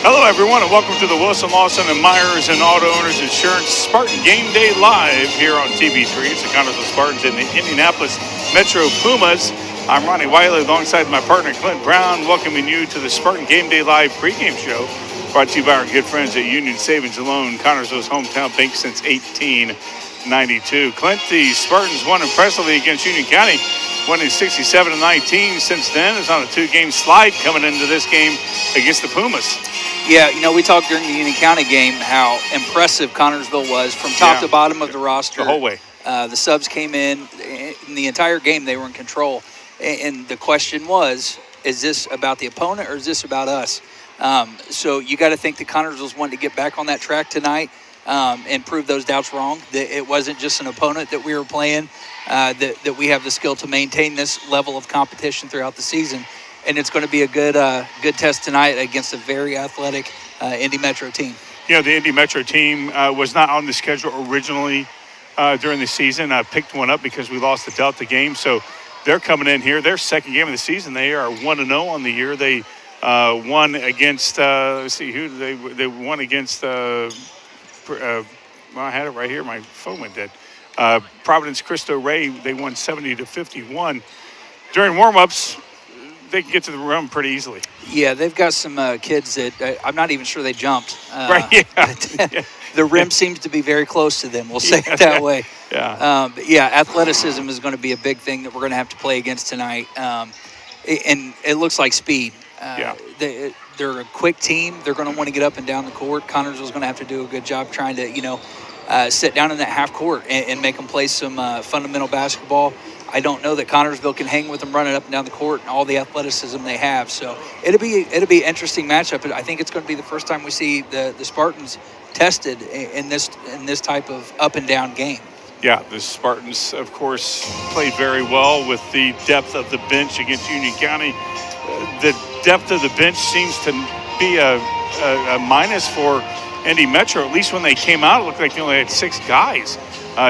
Hello, everyone, and welcome to the Wilson, Lawson, and Myers and Auto Owners Insurance Spartan Game Day Live here on TV3. It's the Connersville Spartans and the Indianapolis Metro Pumas. I'm Ronnie Wiley alongside my partner, Clint Brown, welcoming you to the Spartan Game Day Live pregame show brought to you by our good friends at Union Savings and Loan, Connersville's hometown bank since 1892. Clint, the Spartans won impressively against Union County, winning 67-19. Since then, it's on a two-game slide coming into this game against the Pumas. Yeah, we talked during the Union County game how impressive Connersville was from top to bottom of the roster. The whole way. The subs came in the entire game, they were in control. And the question was, is this about the opponent or is this about us? So you got to think that Connersville's wanting to get back on that track tonight and prove those doubts wrong. That it wasn't just an opponent that we were playing, that we have the skill to maintain this level of competition throughout the season. And it's going to be a good test tonight against a very athletic Indy Metro team. You know, the Indy Metro team was not on the schedule originally during the season. I picked one up because we lost the Delta game. So they're coming in here. Their second game of the season. They are 1-0 on the year. They won against, let's see, who they won against, well, I had it right here. My phone went dead. Providence Cristo Rey, they won 70-51. During warm-ups, they can get to the rim pretty easily. Yeah, they've got some kids that I'm not even sure they jumped. Right, yeah. The rim seems to be very close to them. We'll say it that way. Yeah. But yeah, athleticism is going to be a big thing that we're going to have to play against tonight. And it looks like speed. They're a quick team. They're going to want to get up and down the court. Connersville's going to have to do a good job trying to, sit down in that half court and make them play some fundamental basketball. I don't know that Connersville can hang with them running up and down the court and all the athleticism they have. So it'll be an interesting matchup. I think it's going to be the first time we see the Spartans tested in this type of up and down game. Yeah, the Spartans, of course, played very well with the depth of the bench against Union County. The depth of the bench seems to be a minus for Indy Metro. At least when they came out, it looked like they only had 6 guys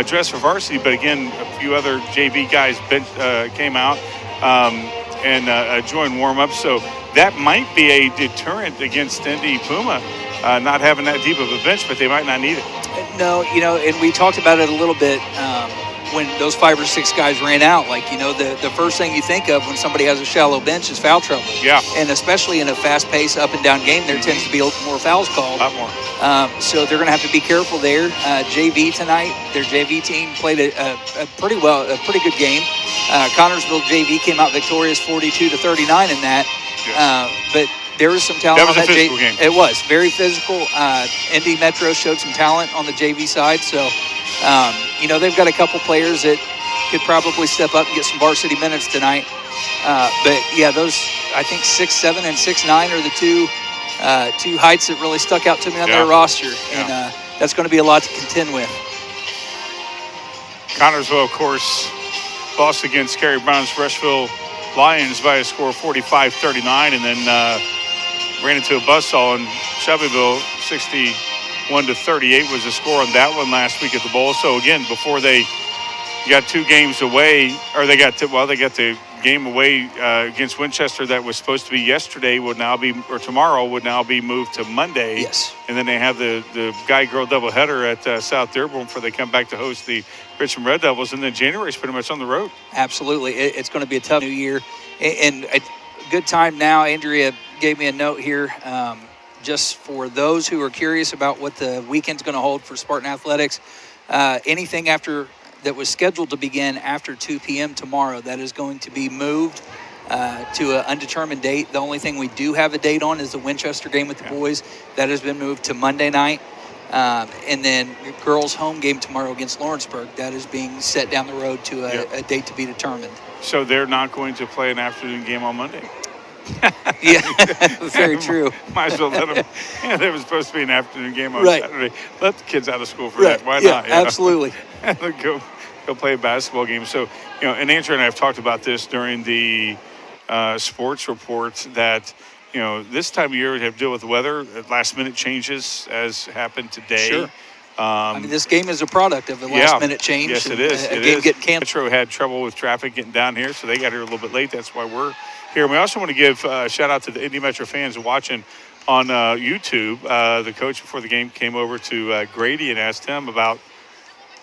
dressed for varsity. But again, a few other JV guys came out and joined warm-up. So that might be a deterrent against Indy Puma, not having that deep of a bench, but they might not need it. No, and we talked about it a little bit when those 5 or 6 guys ran out. The first thing you think of when somebody has a shallow bench is foul trouble. Yeah. And especially in a fast-paced up-and-down game, there tends to be a little more fouls called. A lot more. So they're going to have to be careful there. JV tonight, their JV team played a pretty good game. Connersville JV came out victorious 42-39 in that. Yes. But there was some talent. That was a physical game. It was very physical. Indy Metro showed some talent on the JV side. So, they've got a couple players that could probably step up and get some varsity minutes tonight. But yeah, those, I think 6'7" and 6'9" are the two heights that really stuck out to me on their roster. And that's going to be a lot to contend with. Connersville, of course, lost against Cary Brown's Rushville Lions by a score of 45-39, and then ran into a buzzsaw in Shelbyville. 61-38 was the score on that one last week at the Bowl. So again, before they got 2 games away, or they got the game away against Winchester that was supposed to be yesterday tomorrow would now be moved to Monday. Yes. And then they have the guy-girl doubleheader at South Dearborn before they come back to host the Richmond Red Devils. And then January is pretty much on the road. Absolutely. It's going to be a tough new year. And a good time now. Andrea gave me a note here just for those who are curious about what the weekend's going to hold for Spartan Athletics. Anything that was scheduled to begin after 2 p.m. tomorrow, that is going to be moved to an undetermined date. The only thing we do have a date on is the Winchester game with the boys. That has been moved to Monday night. And then girls' home game tomorrow against Lawrenceburg, that is being set down the road to a date to be determined. So they're not going to play an afternoon game on Monday? Yeah, very true. Might as well let them. Yeah, there was supposed to be an afternoon game on Saturday. Let the kids out of school for that. Why not? Absolutely. Go play a basketball game. So, and Andrew and I have talked about this during the sports reports that, this time of year we have to deal with the weather, last-minute changes as happened today. Sure. This game is a product of a last-minute change. Yes, it is. A game getting canceled. Metro had trouble with traffic getting down here, so they got here a little bit late. That's why we're here. We also want to give a shout-out to the Indy Metro fans watching on YouTube. The coach before the game came over to Grady and asked him about,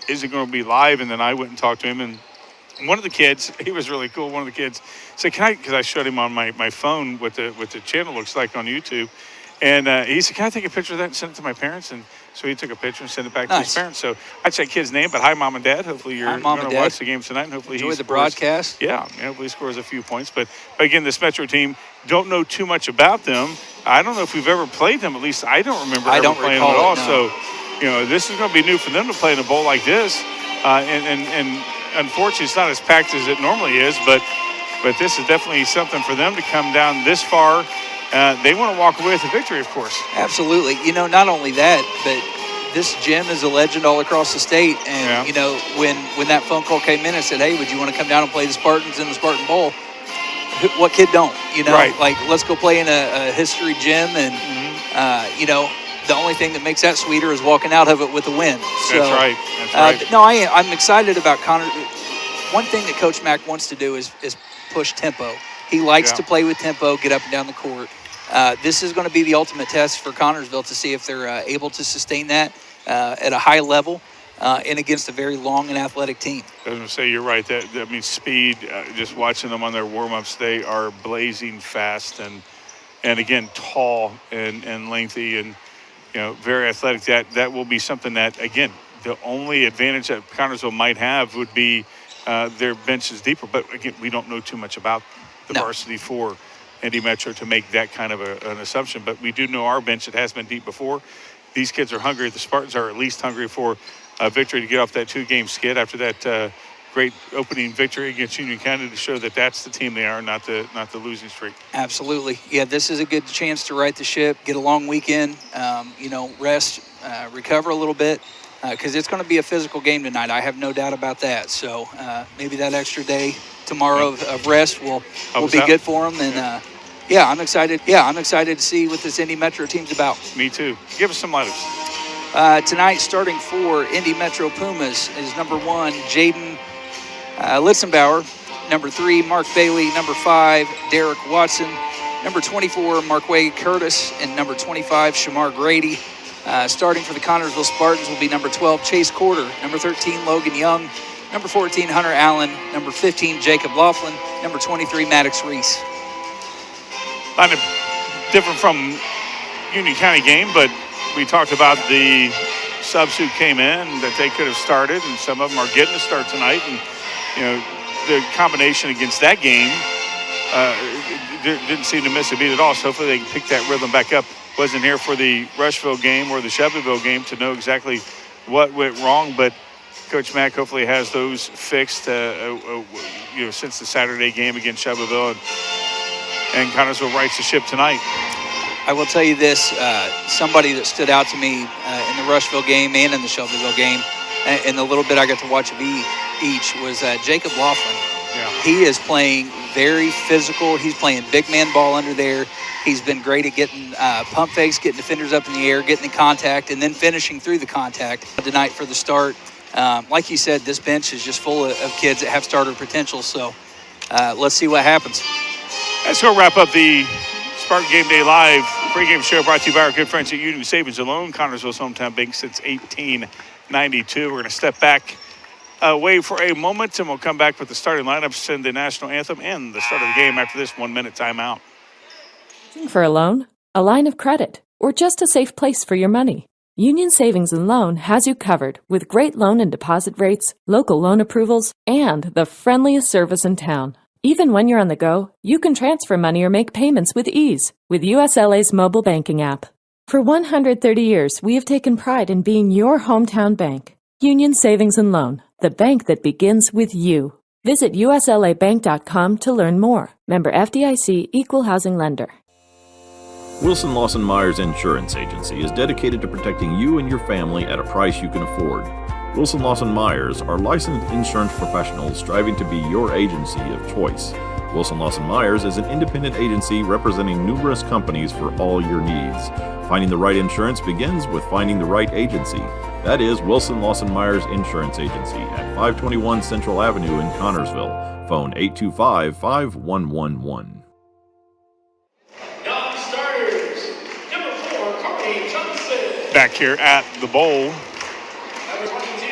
is it going to be live? And then I went and talked to him, and one of the kids, he was really cool. One of the kids said, "Can I?" Because I showed him on my phone what the channel looks like on YouTube, and he said, "Can I take a picture of that and send it to my parents?" And so he took a picture and sent it back to his parents. So I'd say kid's name, but hi, Mom and Dad. Hopefully you're going to watch the game tonight, and hopefully enjoy the broadcast. Yeah, hopefully he scores a few points. But again, this Metro team, don't know too much about them. I don't know if we've ever played them. At least I don't remember ever playing them at all. No. So, this is going to be new for them to play in a bowl like this. And unfortunately, it's not as packed as it normally is, but this is definitely something for them to come down this far. They want to walk away with a victory, of course. Absolutely. Not only that, but this gym is a legend all across the state. And, when that phone call came in and said, hey, would you want to come down and play the Spartans in the Spartan Bowl? What kid don't? Right. Like, let's go play in a history gym. And, the only thing that makes that sweeter is walking out of it with a win. So, That's right. I'm excited about Connor. One thing that Coach Mack wants to do is push tempo. He likes to play with tempo, get up and down the court. This is going to be the ultimate test for Connorsville to see if they're able to sustain that at a high level and against a very long and athletic team. I was going to say, you're right. That means speed. Just watching them on their warm-ups, they are blazing fast and again, tall and lengthy and, very athletic. That will be something that, again, the only advantage that Connorsville might have would be their bench is deeper. But, again, we don't know too much about the varsity for Indy Metro to make that kind of an assumption. But we do know our bench, it has been deep before. These kids are hungry. The Spartans are at least hungry for a victory to get off that 2-game skid after that great opening victory against Union County to show that that's the team they are, not the losing streak. Absolutely. Yeah, this is a good chance to right the ship, get a long weekend, rest, recover a little bit, because it's going to be a physical game tonight. I have no doubt about that. So maybe that extra day tomorrow of rest will be good for them. And I'm excited. Yeah, I'm excited to see what this Indy Metro team's about. Me too. Give us some lineups. Tonight, starting for Indy Metro Pumas is number 1, Jaden Litzenbauer. Number 3, Mark Bailey. Number 5, Derek Watson. Number 24, Markway Curtis. And number 25, Shamar Grady. Starting for the Connorsville Spartans will be number 12, Chase Corder. Number 13, Logan Young. Number 14, Hunter Allen. Number 15, Jacob Laughlin. Number 23, Maddox Reese. Kind of different from Union County game, but we talked about the subs who came in that they could have started, and some of them are getting a start tonight. And, the combination against that game didn't seem to miss a beat at all. So hopefully they can pick that rhythm back up. Wasn't here for the Rushville game or the Shelbyville game to know exactly what went wrong, but Coach Mack hopefully has those fixed, since the Saturday game against Shelbyville, and Connorsville rights the ship tonight. I will tell you this, somebody that stood out to me in the Rushville game and in the Shelbyville game, and the little bit I got to watch of each, was Jacob Laughlin. Yeah. He is playing very physical. He's playing big man ball under there. He's been great at getting pump fakes, getting defenders up in the air, getting the contact, and then finishing through the contact tonight for the start. Like you said, this bench is just full of kids that have starter potential, so let's see what happens. Let's go wrap up the Spartan Game Day Live pregame show brought to you by our good friends at Union Savings and Loan, Connorsville's hometown bank since 1892. We're going to step back away for a moment, and we'll come back with the starting lineups and the national anthem and the start of the game after this 1-minute timeout. For a loan, a line of credit, or just a safe place for your money, Union Savings and Loan has you covered with great loan and deposit rates, local loan approvals, and the friendliest service in town. Even when you're on the go, you can transfer money or make payments with ease with USLA's mobile banking app. For 130 years, we have taken pride in being your hometown bank. Union Savings and Loan, the bank that begins with you. Visit uslabank.com to learn more. Member FDIC, Equal Housing Lender. Wilson Lawson Myers Insurance Agency is dedicated to protecting you and your family at a price you can afford. Wilson Lawson Myers are licensed insurance professionals striving to be your agency of choice. Wilson Lawson Myers is an independent agency representing numerous companies for all your needs. Finding the right insurance begins with finding the right agency. That is Wilson Lawson Myers Insurance Agency at 521 Central Avenue in Connorsville. Phone 825-5111. Non-starters, Back here at the bowl,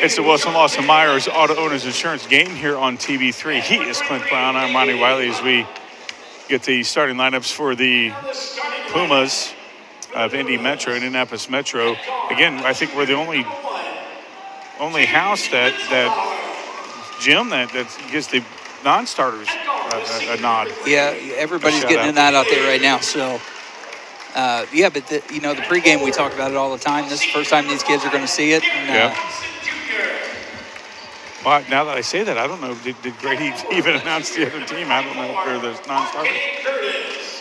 it's the Wilson Lawson Myers Auto Owners Insurance game here on TV3. He is Clint Brown. I'm Ronnie Wiley as we get the starting lineups for the Pumas of Indianapolis Metro. Again, I think we're the only house that gym that gives the non-starters a nod. Yeah, everybody's getting a nod out there right now. So, but the pregame, we talk about it all the time. This is the first time these kids are going to see it. And, Well, now that I say that, I don't know. Did Grady even announce the other team? I don't know if they're the non-starters.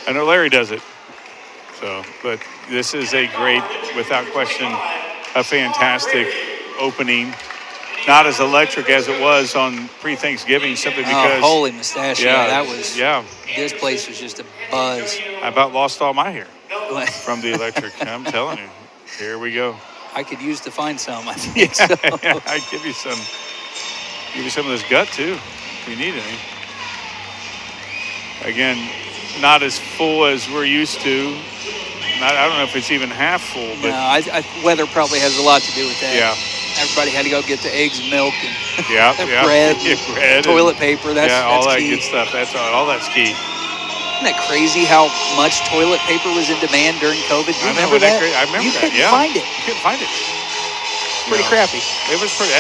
I know Larry does it. So, but this is a great, without question, a fantastic opening. Not as electric as it was on pre-Thanksgiving, simply because. Oh, holy mustachio! Yeah, that was. This place was just a buzz. I about lost all my hair from the electric. I'm telling you. Here we go. I could use to find some. I think so. Yeah, I give you some. Give you some of this gut too, if you need any. Again, not as full as we're used to. I don't know if it's even half full, but no, weather probably has a lot to do with that. Yeah. Everybody had to go get the eggs and milk and bread, toilet paper. That's all that key. good stuff. That's all that's key. Isn't that crazy how much toilet paper was in demand during COVID? You remember that? I remember that. You couldn't find it. You couldn't find it. Pretty crappy. It was pretty.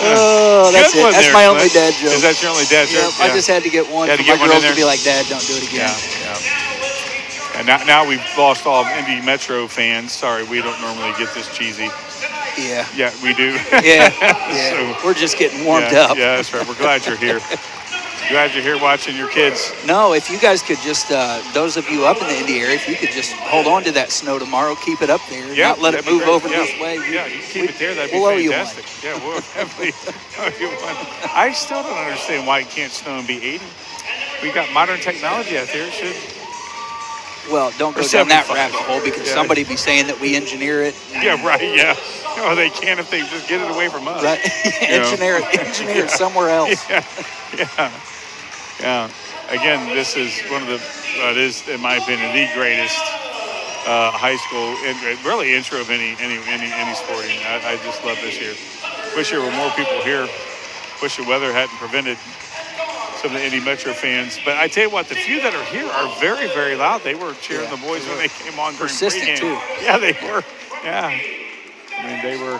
Oh, that's it. That's my only dad joke. Is that your only dad joke? Yeah, I just had to get one for my girls to be like, Dad, don't do it again. Yeah. And now we've lost all of Indy Metro fans. Sorry, we don't normally get this cheesy. Yeah. Yeah, we do. Yeah. So, we're just getting warmed up. Yeah, that's right. We're glad you're here. Glad you're here watching your kids. No, if you guys could just, those of you up in the Indy area, if you could just hold on to that snow tomorrow, keep it up there, not let it move over this way. Yeah, you keep it there, that'd be fantastic. Yeah, we'll definitely owe you one. I still don't understand why it can't snow and be 80. We got modern technology out there. It should. Well, don't go down that rabbit hole because somebody be saying that we engineer it. Yeah, right, yeah. Oh, they can if they just get it away from us. Right. engineer it somewhere else. Yeah. Again, this is one of the, it is, in my opinion, the greatest high school, really intro of any sporting. I just love this year. Wish there were more people here. Wish the weather hadn't prevented some of the Indy Metro fans. But I tell you what, the few that are here are very, very loud. They were cheering the boys when they came on during pregame. Too. Yeah, they were. Yeah. I mean, we're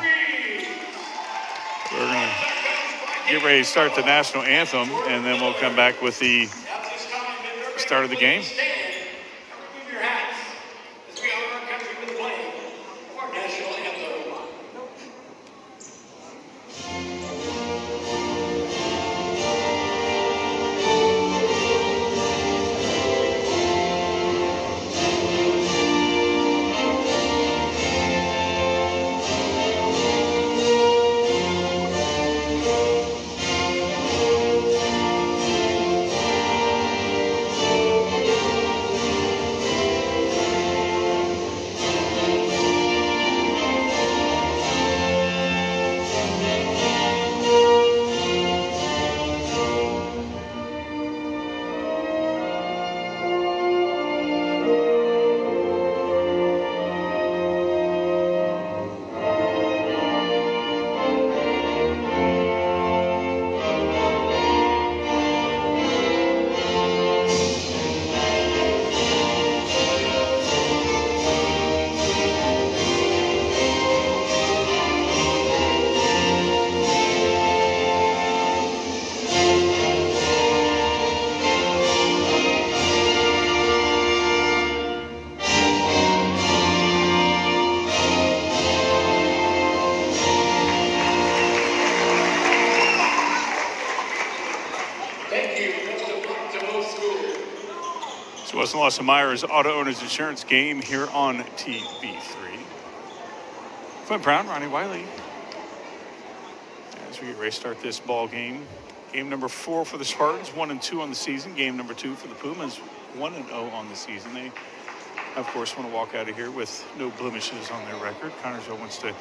going to get ready to start the national anthem, and then we'll come back with the start of the game. Wilson Lawson Myers Auto Owners Insurance game here on TV3. Clint Brown, Ronnie Wiley. As we get ready to start this ball game. Game number 4 for the Spartans, 1-2 on the season. Game number 2 for the Pumas, 1-0 on the season. They, of course, want to walk out of here with no blemishes on their record. Connersville wants to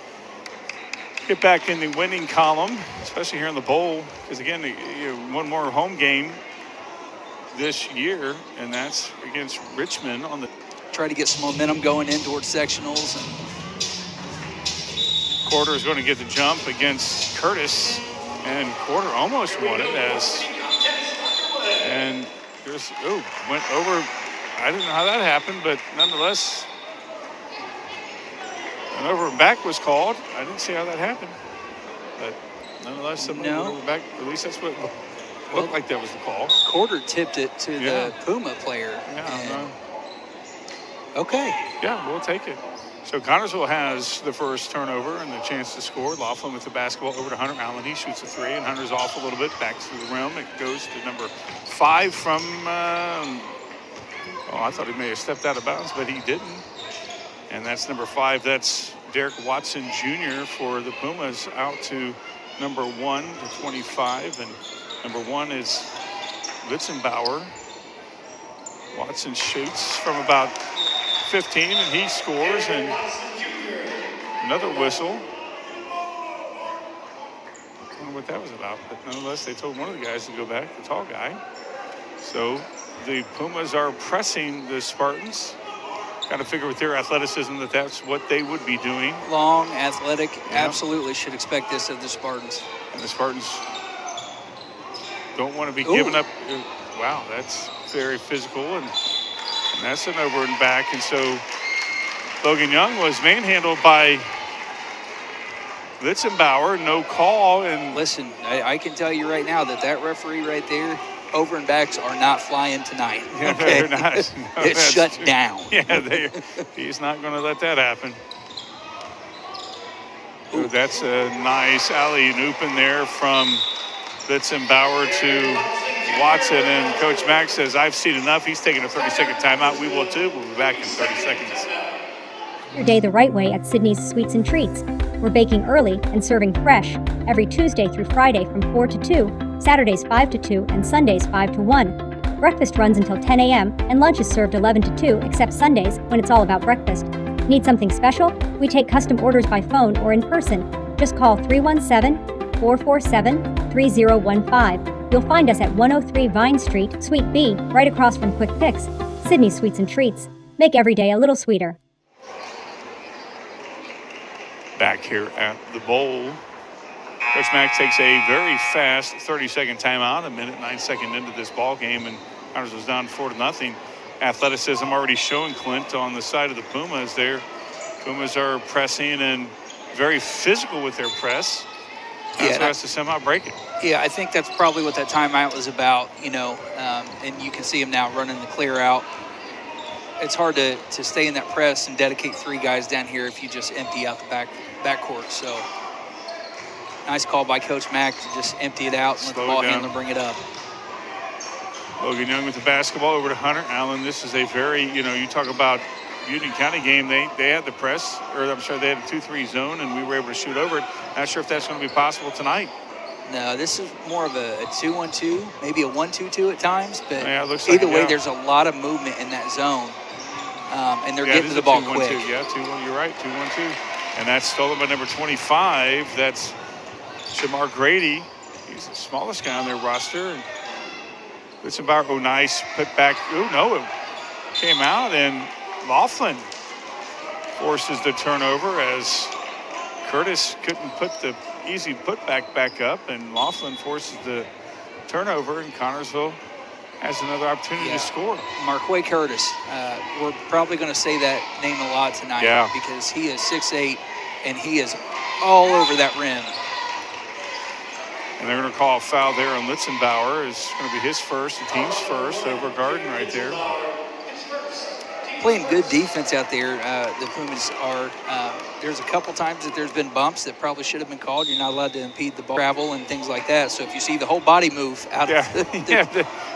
get back in the winning column, especially here in the bowl. Because, again, one more home game this year, and that's against Richmond on the. Try to get some momentum going in towards sectionals. And Quarter is going to get the jump against Curtis, and Quarter almost won it and just went over. I didn't know how that happened, but nonetheless, an over and back was called. I didn't see how that happened, but nonetheless, somebody went over back. At least that's what it looked like. That was the call. Quarter tipped it to the Puma player. Yeah. Okay. Yeah, we'll take it. So Connersville has the first turnover and the chance to score. Laughlin with the basketball over to Hunter Allen. He shoots a three, and Hunter's off a little bit, back to the rim. It goes to number 5 from, I thought he may have stepped out of bounds, but he didn't. And that's number 5. That's Derek Watson Jr. for the Pumas, out to number 1 to 25. And number 1 is Litzenbauer. Watson shoots from about 15, and he scores, and another whistle. I don't know what that was about, but nonetheless, they told one of the guys to go back, the tall guy. So the Pumas are pressing the Spartans. Got to figure with their athleticism that that's what they would be doing. Long, athletic, absolutely should expect this of the Spartans. And the Spartans don't want to be giving up. Wow, that's very physical, and that's an over and back. And so Logan Young was manhandled by Litzenbauer. No call. And listen, I can tell you right now that referee right there, over and backs are not flying tonight. Yeah, okay? they're not. No, it's shut true. down. Yeah, he's not going to let that happen. So that's a nice alley-oop in there from Litzenbauer to Watson, and Coach Mack says, I've seen enough. He's taking a 30-second timeout. We will too. We'll be back in 30 seconds. Your day the right way at Sydney's Sweets and Treats. We're baking early and serving fresh every Tuesday through Friday from 4 to 2, Saturdays 5 to 2, and Sundays 5 to 1. Breakfast runs until 10 a.m. and lunch is served 11 to 2, except Sundays when it's all about breakfast. Need something special? We take custom orders by phone or in person. Just call 317-447-3015. You'll find us at 103 Vine Street, Suite B, right across from Quick Fix. Sydney's Sweets and Treats. Make every day a little sweeter. Back here at the bowl, Coach Mack takes a very fast 30-second timeout, a minute 9 seconds into this ball game, and Hunters was down 4-0. Athleticism already showing Clint on the side of the Pumas there. Pumas are pressing and very physical with their press. Hunters has to somehow break it. Yeah, I think that's probably what that timeout was about, and you can see him now running the clear out. It's hard to stay in that press and dedicate 3 guys down here if you just empty out the backcourt. So nice call by Coach Mack to just empty it out and let the ball handler bring it up. Logan Young with the basketball over to Hunter Allen. This is a very, you talk about Union County game, they had the press, or I'm sorry, they had a 2-3 zone, and we were able to shoot over it. Not sure if that's going to be possible tonight. No, this is more of a 2-1-2, maybe a 1-2-2 at times, but it looks either way, there's a lot of movement in that zone, and they're getting to the ball quick. 2-1-2. Yeah, 2-1. You're right, 2-1-2, and that's stolen by number 25. That's Shamar Grady. He's the smallest guy on their roster. And it's about nice put back. Oh no, it came out, and Laughlin forces the turnover as Curtis couldn't put the easy putback back up, and Laughlin forces the turnover, and Connersville has another opportunity to score. Marquay Curtis, we're probably going to say that name a lot tonight because he is 6'8", and he is all over that rim. And they're going to call a foul there on Litzenbauer. It's going to be his first, the team's first, over Garden right there. Playing good defense out there. The Pumas are. There's a couple times that there's been bumps that probably should have been called. You're not allowed to impede the ball travel and things like that. So if you see the whole body move out of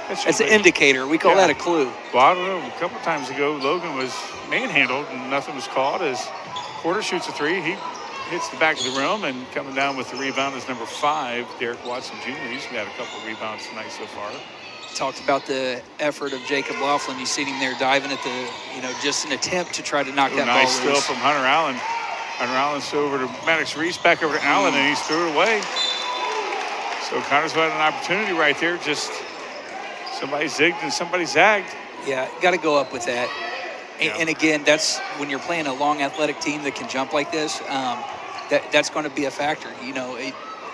that's an indicator. We call that a clue. Well, I don't know. A couple times ago, Logan was manhandled and nothing was called as Porter shoots a 3. He hits the back of the rim, and coming down with the rebound is number 5, Derek Watson Jr. He's got a couple of rebounds tonight so far. Talked about the effort of Jacob Laughlin. You seen him there diving at the, just an attempt to try to knock that ball loose. Nice steal from Hunter Allen. Hunter Allen's over to Maddox Reese, back over to Allen, and he's threw it away. So Connersville had an opportunity right there, just Somebody zigged and somebody zagged. Yeah, got to go up with that. Yeah. And again, that's when you're playing a long athletic team that can jump like this, that's going to be a factor. You know,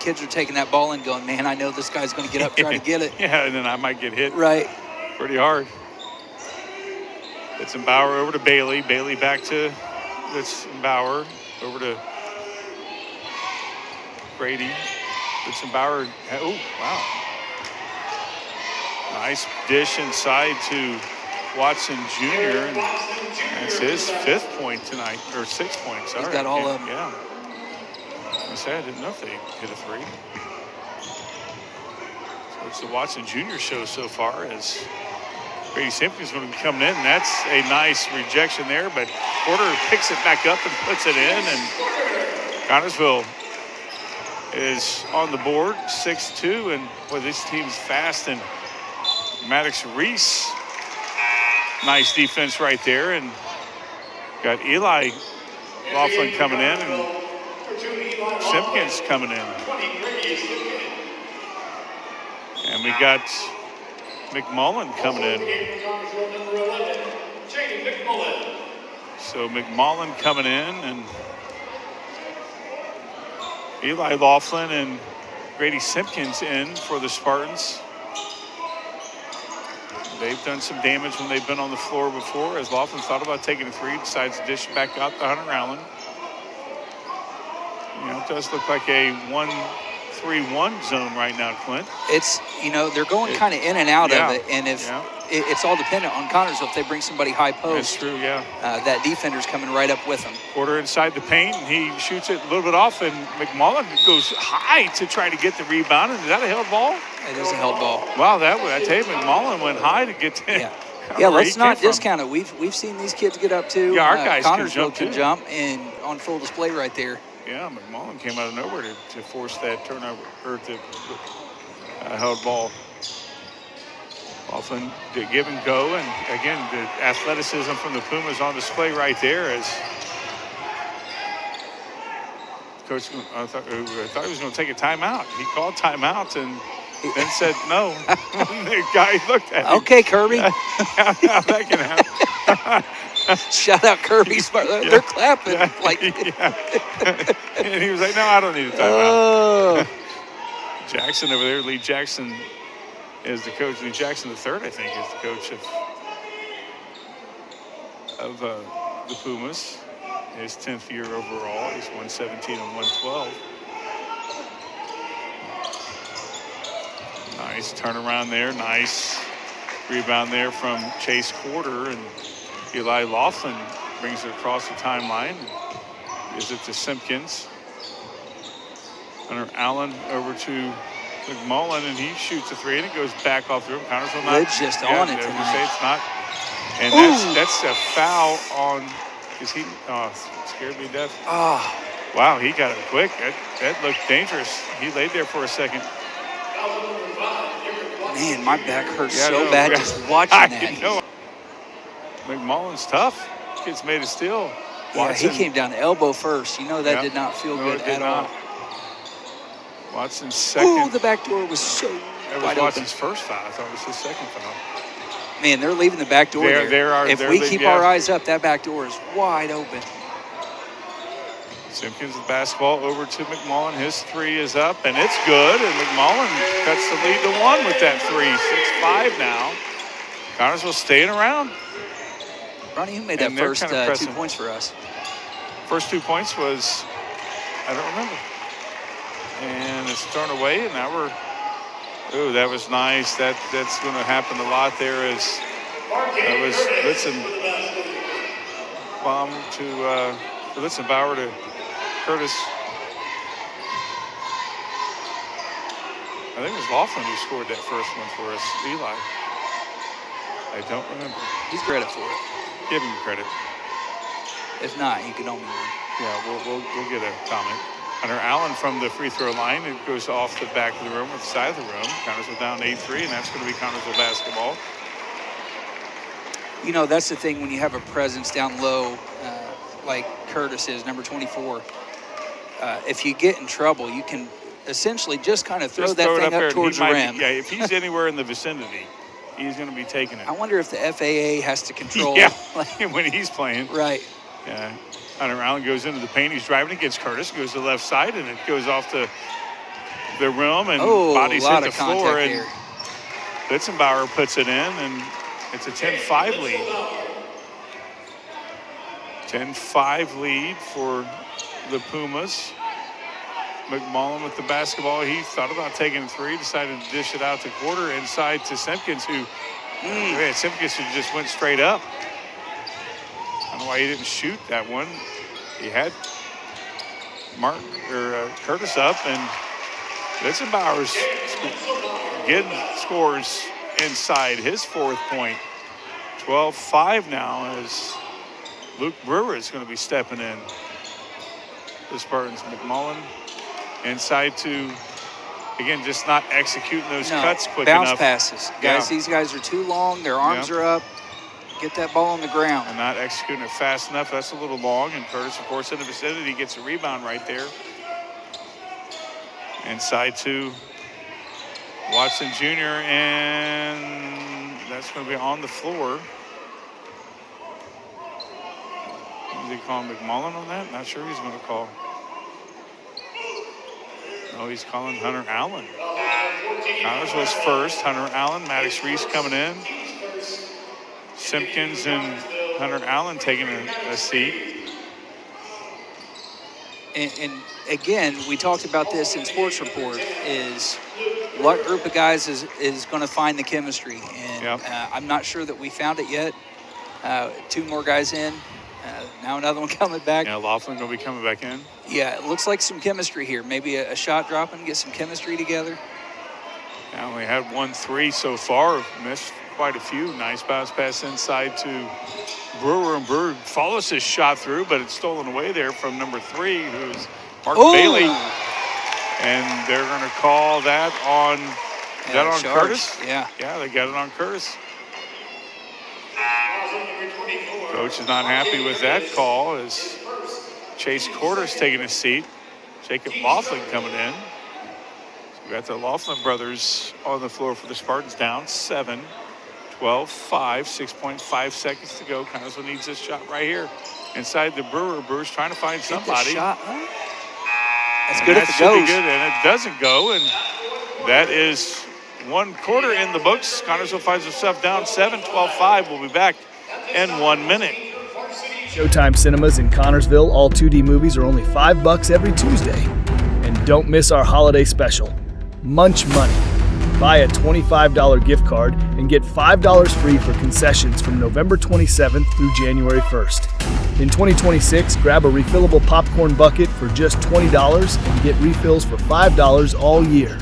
kids are taking that ball and going, man, I know this guy's going to get up, try to get it. Yeah, and then I might get hit Right. pretty hard. Litzenbauer over to Bailey. Bailey back to Litzenbauer. Over to Brady. Litzenbauer. Oh, wow. Nice dish inside to Watson Jr. And that's his 5th point tonight, or 6th point. Sorry. He's got all of them. Yeah. I said I didn't know if they hit a 3. So it's the Watson Jr. show so far as Brady Simpkins going to be coming in. And that's a nice rejection there, but Porter picks it back up and puts it in. And Connersville is on the board, 6-2. And boy, this team's fast. And Maddox Reese, nice defense right there. And got Eli Laughlin coming in and Simpkins coming in. And we got McMullen coming in. So McMullen coming in and Eli Laughlin and Grady Simpkins in for the Spartans. They've done some damage when they've been on the floor before, as Laughlin thought about taking a 3, decides to dish back out to Hunter Allen. You know, it does look like a 1-3-1 zone right now, Clint. It's, you know, they're going kind of in and out yeah, of it, and if it's all dependent on Connersville. If they bring somebody high post, that's true, yeah. That defender's coming right up with them. Porter inside the paint, and he shoots it a little bit off, and McMullen goes high to try to get the rebound. And is that a held ball? It is a held ball. Wow, I tell you, McMullen went high to get to Yeah. Yeah, let's not discount it. We've seen these kids get up too. Yeah, our guys Connersville can jump and on full display right there. Yeah, McMullen came out of nowhere to force that turnover, or the held ball. Often the give and go, and again, the athleticism from the Pumas on display right there as Coach, I thought he was going to take a timeout. He called timeout and then said no. The guy looked at him. Okay, Kirby. How that can happen. Shout out Kirby. They're clapping. Like. And he was like, no, I don't need a timeout. Jackson over there, Lee Jackson is the coach. Lee Jackson III, I think, is the coach of the Pumas. His 10th year overall. He's 117 and 112. Nice turnaround there. Nice rebound there from Chase Porter. And Eli Laughlin brings it across the timeline. Gives it to Simpkins. Hunter Allen over to McMullen, and he shoots a 3, and it goes back off the rim. Connersville not. Lid's just on it tonight. Say it's not. And that's a foul on. Is he? Oh, scared me to death. Oh. Wow, he got it quick. That looked dangerous. He laid there for a second. Man, my back hurts so bad just watching that. Know. McMullen's tough. Kid's made a steal. Yeah, he came down elbow first. You know that did not feel good at all. Watson's second. Ooh, the back door was so That was Watson's first foul. I thought it was his second foul. Man, they're leaving the back door there. If we keep our eyes up, that back door is wide open. Simpkins with the basketball over to McMullen. His 3 is up, and it's good. And McMullen cuts the lead to 1 with that 3. 6-5 now. Connersville staying around. Ronnie, who made that first 2 points for us? First 2 points was, I don't remember. And it's thrown away, and now we're, ooh, that was nice. That's going to happen a lot there. That was bomb to Litzenbauer to Curtis. I think it was Laughlin who scored that first one for us. Eli. I don't remember. He's credit for it. Give him credit. If not, he can only win. Yeah, we'll get a comment. Hunter Allen from the free throw line. It goes off the back of the room, or the side of the room. Connersville down 8-3, and that's going to be Connersville basketball. You know, that's the thing when you have a presence down low, like Curtis is, number 24. If you get in trouble, you can essentially just kind of throw that thing up towards the rim. Yeah, if he's anywhere in the vicinity, he's going to be taking it. I wonder if the FAA has to control. Yeah, when he's playing. Right. Yeah. Hunter Allen goes into the paint. He's driving against Curtis. Goes to the left side, and it goes off the rim, and bodies hit the floor. And Bitzenbauer puts it in, and it's a 10-5 lead. 10-5 lead for the Pumas. McMullen with the basketball. He thought about taking a three, decided to dish it out to Quarter inside to Simpkins, who Simpkins just went straight up. I don't know why he didn't shoot that one. He had Curtis up, and Bitzenbauer scores inside his fourth point. 12-5 now as Luke Brewer is going to be stepping in. The Spartans. McMullen inside to, again, just not executing those cuts quick enough. Bounce passes. Guys, these guys are too long. Their arms are up. Get that ball on the ground. And not executing it fast enough. That's a little long. And Curtis, of course, in the vicinity, gets a rebound right there. Inside to Watson Jr., and that's going to be on the floor. Is he calling McMullen on that? Not sure he's going to call. No, he's calling Hunter Allen. Connors was first. Hunter Allen, Maddox Reese coming in. Simpkins and Hunter Allen taking a seat. And again, we talked about this in Sports Report, is what group of guys is going to find the chemistry. And I'm not sure that we found it yet. Two more guys in. Now another one coming back. Yeah, Laughlin going to be coming back in. Yeah, it looks like some chemistry here. Maybe a shot dropping, get some chemistry together. Yeah, we had 1-3 so far. Missed quite a few. Nice bounce pass inside to Brewer, and Brewer follows his shot through, but it's stolen away there from number 3, who's Mark Bailey. And they're going to call that on, is that on Curtis? Yeah. Yeah, they got it on Curtis. Coach is not happy with that call as Chase Quarter's taking a seat. Jacob Laughlin coming in. So we got the Laughlin brothers on the floor for the Spartans, down 7, 12-5, 6.5 seconds to go. Connersville needs this shot right here inside the Brewer. Brewer's trying to find somebody. Shot. That's and good that if it should goes. be good, and it doesn't go, and that is 1 quarter in the books. Connersville finds himself down 7, 12-5. We'll be back in 1 minute. Showtime Cinemas in Connersville, all 2D movies are only $5 every Tuesday. And don't miss our holiday special, Munch Money. Buy a $25 gift card and get $5 free for concessions from November 27th through January 1st. In 2026, grab a refillable popcorn bucket for just $20 and get refills for $5 all year.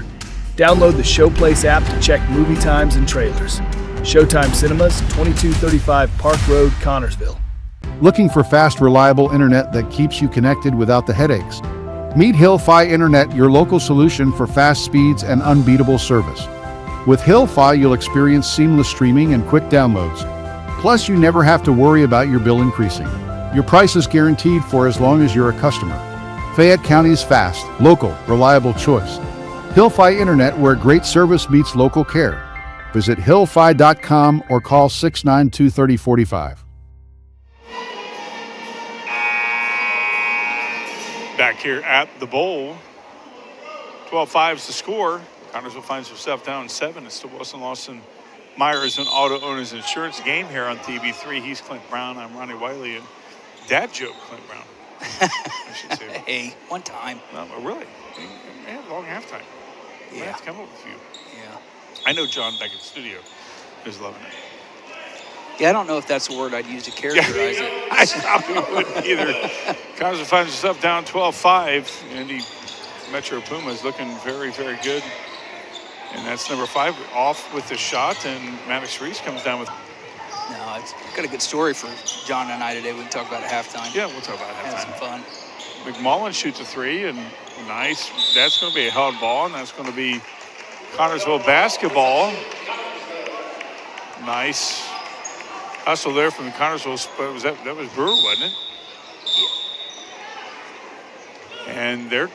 Download the Showplace app to check movie times and trailers. Showtime Cinemas, 2235 Park Road, Connersville. Looking for fast, reliable internet that keeps you connected without the headaches? Meet Hill-Fi Internet, your local solution for fast speeds and unbeatable service. With Hill-Fi, you'll experience seamless streaming and quick downloads. Plus, you never have to worry about your bill increasing. Your price is guaranteed for as long as you're a customer. Fayette County's fast, local, reliable choice. Hill-Fi Internet, where great service meets local care. Visit hillfi.com or call 692-3045. Back here at the bowl, 12-5 is the score. Connersville finds herself down 7. It's the Wilson Lawson Myers and Auto Owners Insurance game here on TV3. He's Clint Brown. I'm Ronnie Wiley, and Dad joke Clint Brown. I should say. Hey, one time. No, really? He had a long halftime. I have to come up with you. Yeah. I know John back in the studio is loving it. Yeah, I don't know if that's a word I'd use to characterize it. I probably wouldn't either. Connersville finds himself down 12-5. Indy Metro Pumas looking very, very good. And that's number 5 off with the shot, and Maddox Reese comes down with. No, it's got a good story for John and I today. We can talk about it at halftime. Yeah, we'll talk about it at Have halftime. some fun. McMullen shoots a 3, and nice. That's going to be a held ball, and that's going to be Connersville basketball. Nice hustle there from the Connersville. That was Brewer, wasn't it? And they're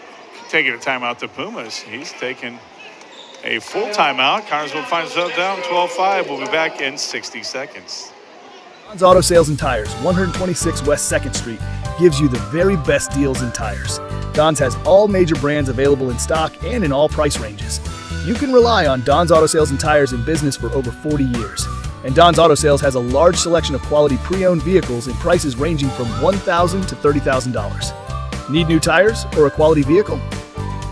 taking a timeout to Pumas. He's taking a full timeout. Connersville finds itself down 12-5. We'll be back in 60 seconds. Don's Auto Sales and Tires, 126 West 2nd Street, gives you the very best deals in tires. Don's has all major brands available in stock and in all price ranges. You can rely on Don's Auto Sales and Tires in business for over 40 years. And Don's Auto Sales has a large selection of quality pre-owned vehicles in prices ranging from $1,000 to $30,000. Need new tires or a quality vehicle?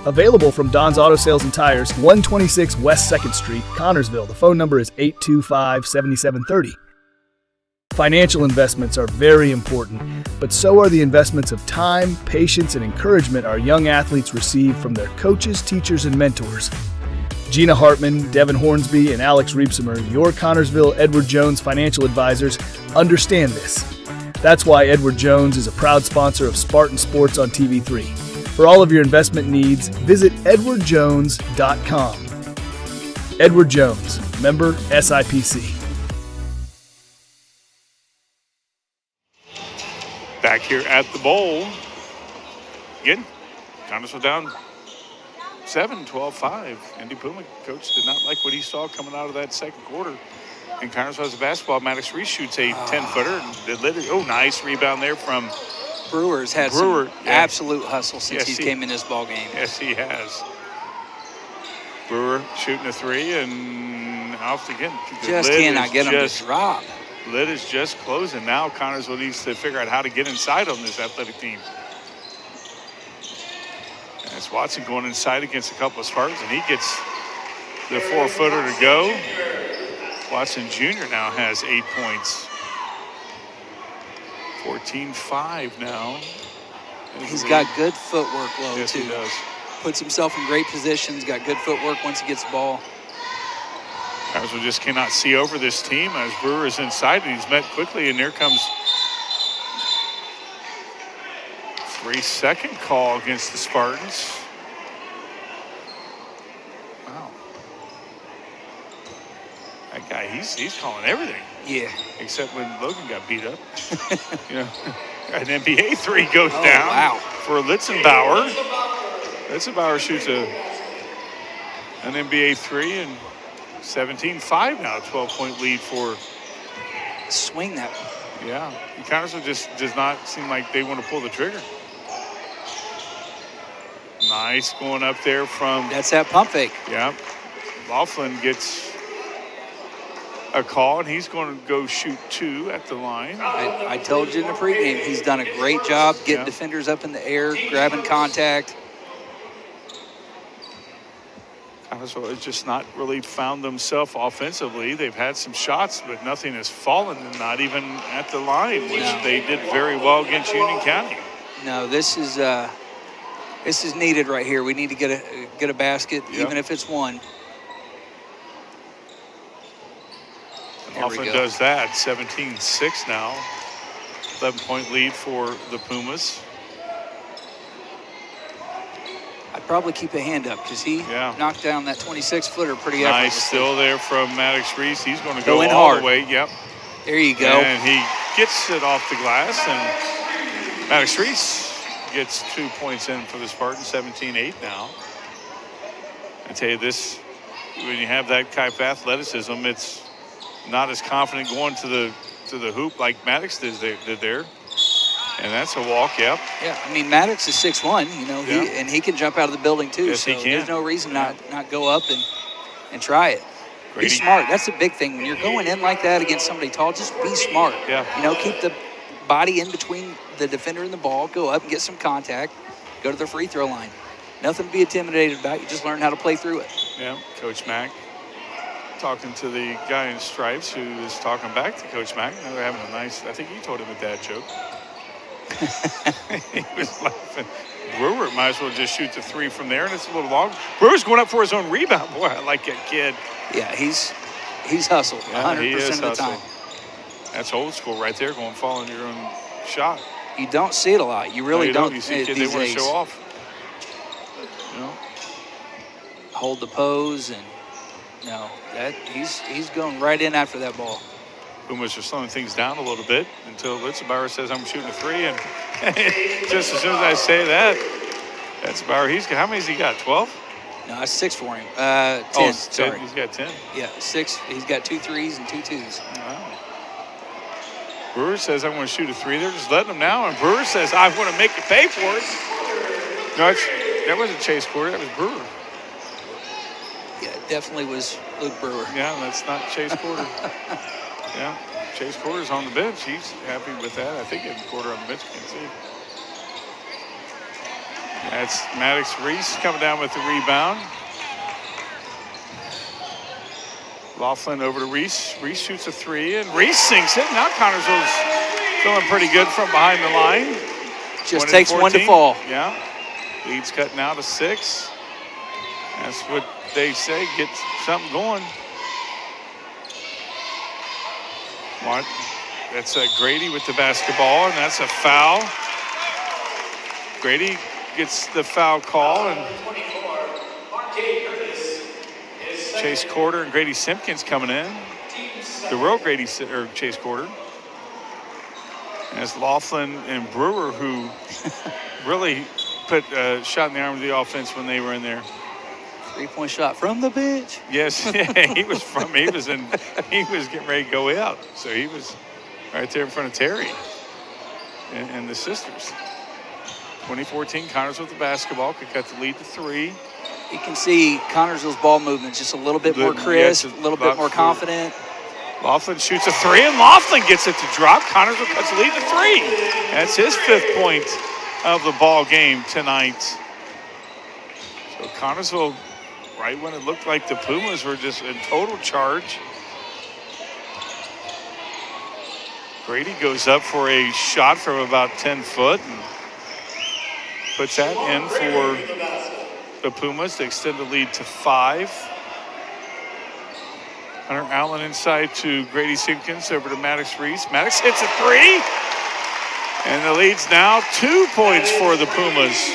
Available from Don's Auto Sales and Tires, 126 West 2nd Street, Connersville. The phone number is 825-7730. Financial investments are very important, but so are the investments of time, patience, and encouragement our young athletes receive from their coaches, teachers, and mentors. Gina Hartman, Devin Hornsby, and Alex Reepsimer, your Connersville Edward Jones financial advisors, understand this. That's why Edward Jones is a proud sponsor of Spartan Sports on TV3. For all of your investment needs, visit edwardjones.com. Edward Jones, member SIPC. Back here at the bowl. Again, Connersville down 7, 12-5. Indy Puma coach did not like what he saw coming out of that second quarter. And Connersville has a basketball. Maddox Reese shoots a 10-footer. And nice rebound there from Brewer's had some absolute hustle since he came in this ball game. Yes, he has. Brewer shooting a three and off again. Just cannot get him to drop. Lid is just closing. Now Connersville needs to figure out how to get inside on this athletic team. And it's Watson going inside against a couple of Spartans, and he gets the 4-footer to go. Watson Jr. now has 8 points. 14-5 now. He's got good footwork, Lowe, yes, too. He does. Puts himself in great positions, got good footwork once he gets the ball. Connersville just cannot see over this team as Brewer is inside, and he's met quickly, and there comes 3-second call against the Spartans. Wow. That guy, he's calling everything. Yeah. Except when Logan got beat up. An NBA three goes down. Wow. For Litzenbauer. Litzenbauer shoots an NBA three, and 17-5 now, 12-point lead for. Swing that. Yeah, Connersville just does not seem like they want to pull the trigger. Nice going up there from. That's that pump fake. Yeah, Laughlin gets a call, and he's going to go shoot 2 at the line. I told you in the pregame, he's done a great job getting defenders up in the air, grabbing contact. Connersville has just not really found themselves offensively. They've had some shots, but nothing has fallen, and not even at the line, which they did very well against Union County. No, this is needed right here. We need to get a basket, even if it's one. Laughlin does that. 17-6 now. 11-point lead for the Pumas. I'd probably keep a hand up because he knocked down that 26-footer pretty effortlessly. Nice still there from Maddox Reese. He's going to go in all hard. the way. Yep. There you go. And he gets it off the glass, and Maddox Reese gets 2 points in for the Spartans. 17-8 now. I tell you this, when you have that type of athleticism, it's not as confident going to the hoop like Maddox did there. And that's a walk, yep. Yeah, I mean, Maddox is 6'1", and he can jump out of the building too. Yes, so he can. There's no reason not go up and try it. Grady. Be smart. That's the big thing. When you're going in like that against somebody tall, just be smart. Yeah. Keep the body in between the defender and the ball, go up and get some contact, go to the free throw line. Nothing to be intimidated about. You just learn how to play through it. Yeah, Coach Mack talking to the guy in stripes who is talking back to Coach Mack. They're having a nice, I think he told him a dad joke. He was laughing. Brewer might as well just shoot the 3 from there, and it's a little long. Brewer's going up for his own rebound. Boy, I like that kid. Yeah, he's hustled 100% of the time. That's old school right there, going following your own shot. You don't see it a lot. You really don't. You see kids, they want to show off. Hold the pose, and he's going right in after that ball. Pumas are slowing things down a little bit until Litzenbauer says, I'm shooting a 3. And just as soon as I say that, that's Bauer. How many's he got, 12? No, it's 6 for him. 10. Sorry. He's got 10. Yeah, 6. He's got 2 threes and 2 twos. Wow. Brewer says, I want to shoot a 3. They're just letting him now. And Brewer says, I want to make you pay for it. No, that wasn't Chase Porter. That was Brewer. Yeah, it definitely was Luke Brewer. Yeah, that's not Chase Porter. Yeah, Chase Porter's on the bench. He's happy with that. I think it's Porter on the bench. Can't see. That's Maddox Reese coming down with the rebound. Laughlin over to Reese. Reese shoots a 3, and Reese sinks it. Now Connersville's feeling pretty good from behind the line. Just takes 1 to fall. Yeah. Lead's cut now to 6. That's what they say, get something going. What? That's Grady with the basketball, and that's a foul. Grady gets the foul call, and Chase Corder and Grady Simpkins coming in. The real Chase Corder. And it's Laughlin and Brewer who really put a shot in the arm of the offense when they were in there. 3-point shot from the bench. Yes, he was getting ready to go out. So he was right there in front of Terry and the sisters. 2014, Connors with the basketball, could cut the lead to 3. You can see Connersville's ball movement just a little bit more crisp, a little bit more confident. Laughlin shoots a 3, and Laughlin gets it to drop. Connersville cuts the lead to 3. That's his 5th point of the ball game tonight. So Connersville, right when it looked like the Pumas were just in total charge. Grady goes up for a shot from about 10 foot and puts that in for the Pumas to extend the lead to 5. Hunter Allen inside to Grady Simpkins, over to Maddox Reese. Maddox hits a 3. And the lead's now 2 points for the Pumas.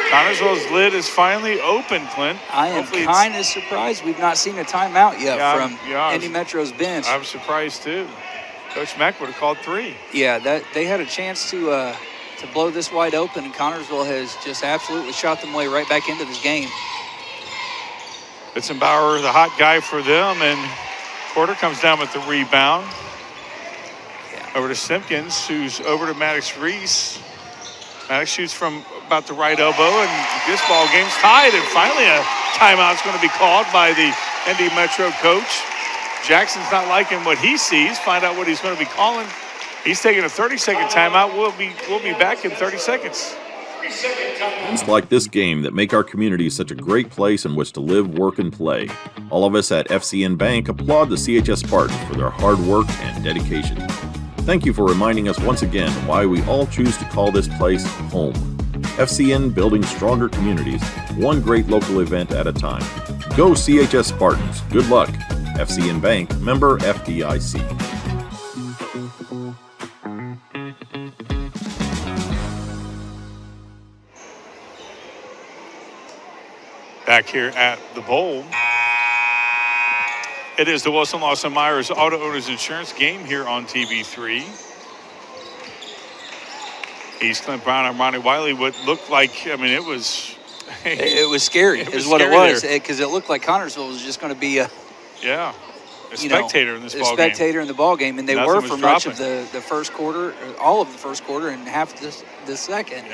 Connersville's lid is finally open, Clint. I am kind of surprised we've not seen a timeout yet from Indy Metro's bench. I'm surprised too. Coach Mack would have called 3. Yeah, they had a chance to blow this wide open, and Connersville has just absolutely shot them way right back into this game. Bitzenbauer, the hot guy for them, and Porter comes down with the rebound. Yeah. Over to Simpkins, who's over to Maddox Reese. Maddox shoots from about the right elbow, and this ball game's tied, and finally a timeout's going to be called by the Indy Metro coach. Jackson's not liking what he sees. Find out what he's going to be calling. He's taking a 30-second timeout. We'll be back in 30 seconds. It's like this game that make our community such a great place in which to live, work, and play. All of us at FCN Bank applaud the CHS Spartans for their hard work and dedication. Thank you for reminding us once again why we all choose to call this place home. FCN, building stronger communities, one great local event at a time. Go CHS Spartans. Good luck. FCN Bank, member FDIC. Back here at the Bowl. It is the Wilson Lawson Myers Auto Owners Insurance game here on TV3. He's Clint Brown. I'm Ronnie Wiley. What looked like, I mean, it was scary, is what it was, because it looked like Connersville was just going to be a spectator in this ball game. A spectator in the ball game, and they were for much of the first quarter, all of the first quarter, and half the second.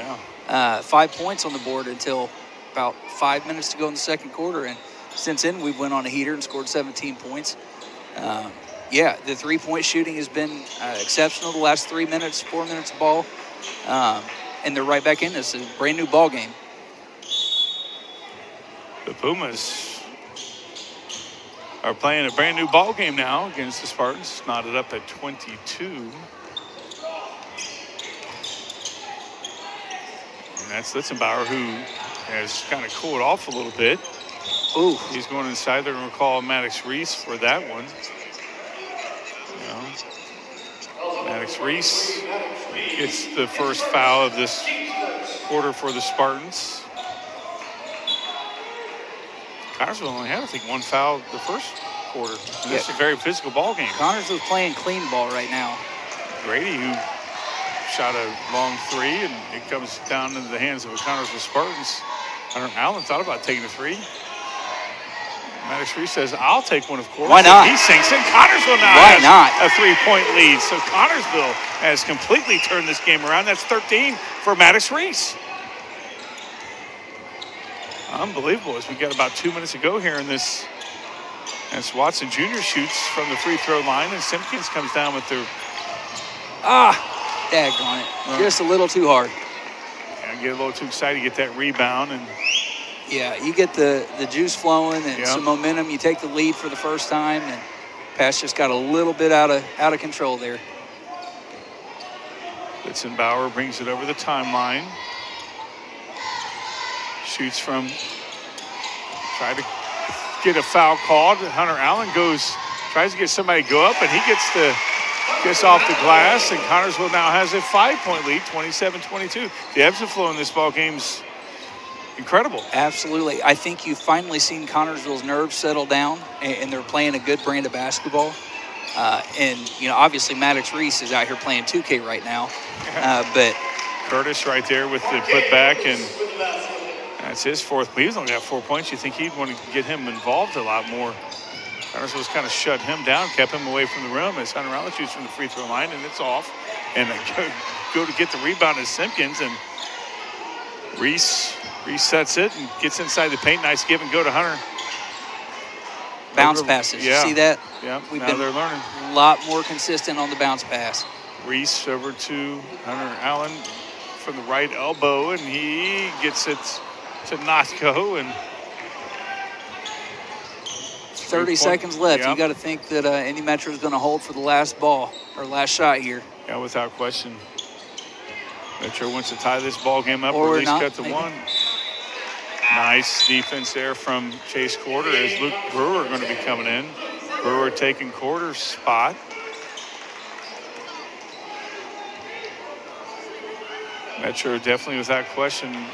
Yeah. 5 points on the board until about 5 minutes to go in the second quarter, and since then we went on a heater and scored 17 points. The 3-point shooting has been exceptional the last 4 minutes of ball, and they're right back in this. It's a brand new ball game. The Pumas are playing a brand new ball game now against the Spartans, knotted up at 22. And that's Litzenbauer, who has kind of cooled off a little bit. Ooh. He's going inside. They're going to call Maddox Reese for that one. Maddox Reese gets the first foul of this quarter for the Spartans. Connersville only had, I think, one foul the first quarter. It's a very physical ball game. Connersville's playing clean ball right now. Grady, who shot a long 3, and it comes down into the hands of the Connersville Spartans. Hunter Allen thought about taking a 3. Maddox Reese says, I'll take one, of course. Why not? And he sinks in. Connorsville now Why has not? a 3-point lead. So Connorsville has completely turned this game around. That's 13 for Maddox Reese. Unbelievable. As we got about 2 minutes to go here in this. As Watson Jr. shoots from the free throw line, and Simpkins comes down with the. Daggone it. Just a little too hard. Yeah, get a little too excited, get that rebound, and. Yeah, you get the juice flowing and some momentum. You take the lead for the first time, and pass just got a little bit out of control there. Litzenbauer brings it over the timeline. Shoots from, try to get a foul called. Hunter Allen tries to get somebody to go up, and he gets off the glass, and Connorsville now has a 5-point lead, 27-22. The ebbs and flow in this ball game's incredible. Absolutely. I think you've finally seen Connorsville's nerves settle down, and they're playing a good brand of basketball. And, obviously Maddox Reese is out here playing 2K right now. But Curtis right there with the putback, and that's his fourth. He's only got 4 points. You think he'd want to get him involved a lot more. Connorsville's kind of shut him down, kept him away from the rim as Hunter Allen shoots from the free throw line, and it's off. And go to get the rebound as Simpkins, and Reese resets it and gets inside the paint. Nice give and go to Hunter. Bounce passes. Yeah. You see that? Yeah, We've now been they're learning. a lot more consistent on the bounce pass. Reese over to Hunter Allen from the right elbow, and he gets it to not go. And 30 seconds left. Yep. You got to think that Indy Metro is going to hold for the last ball or last shot here. Yeah, without question. Metro wants to tie this ball game up, Or at least not, cut to maybe. one. Nice defense there from Chase Quarter as Luke Brewer going to be coming in. Brewer taking Quarter's spot. Metro definitely, without question,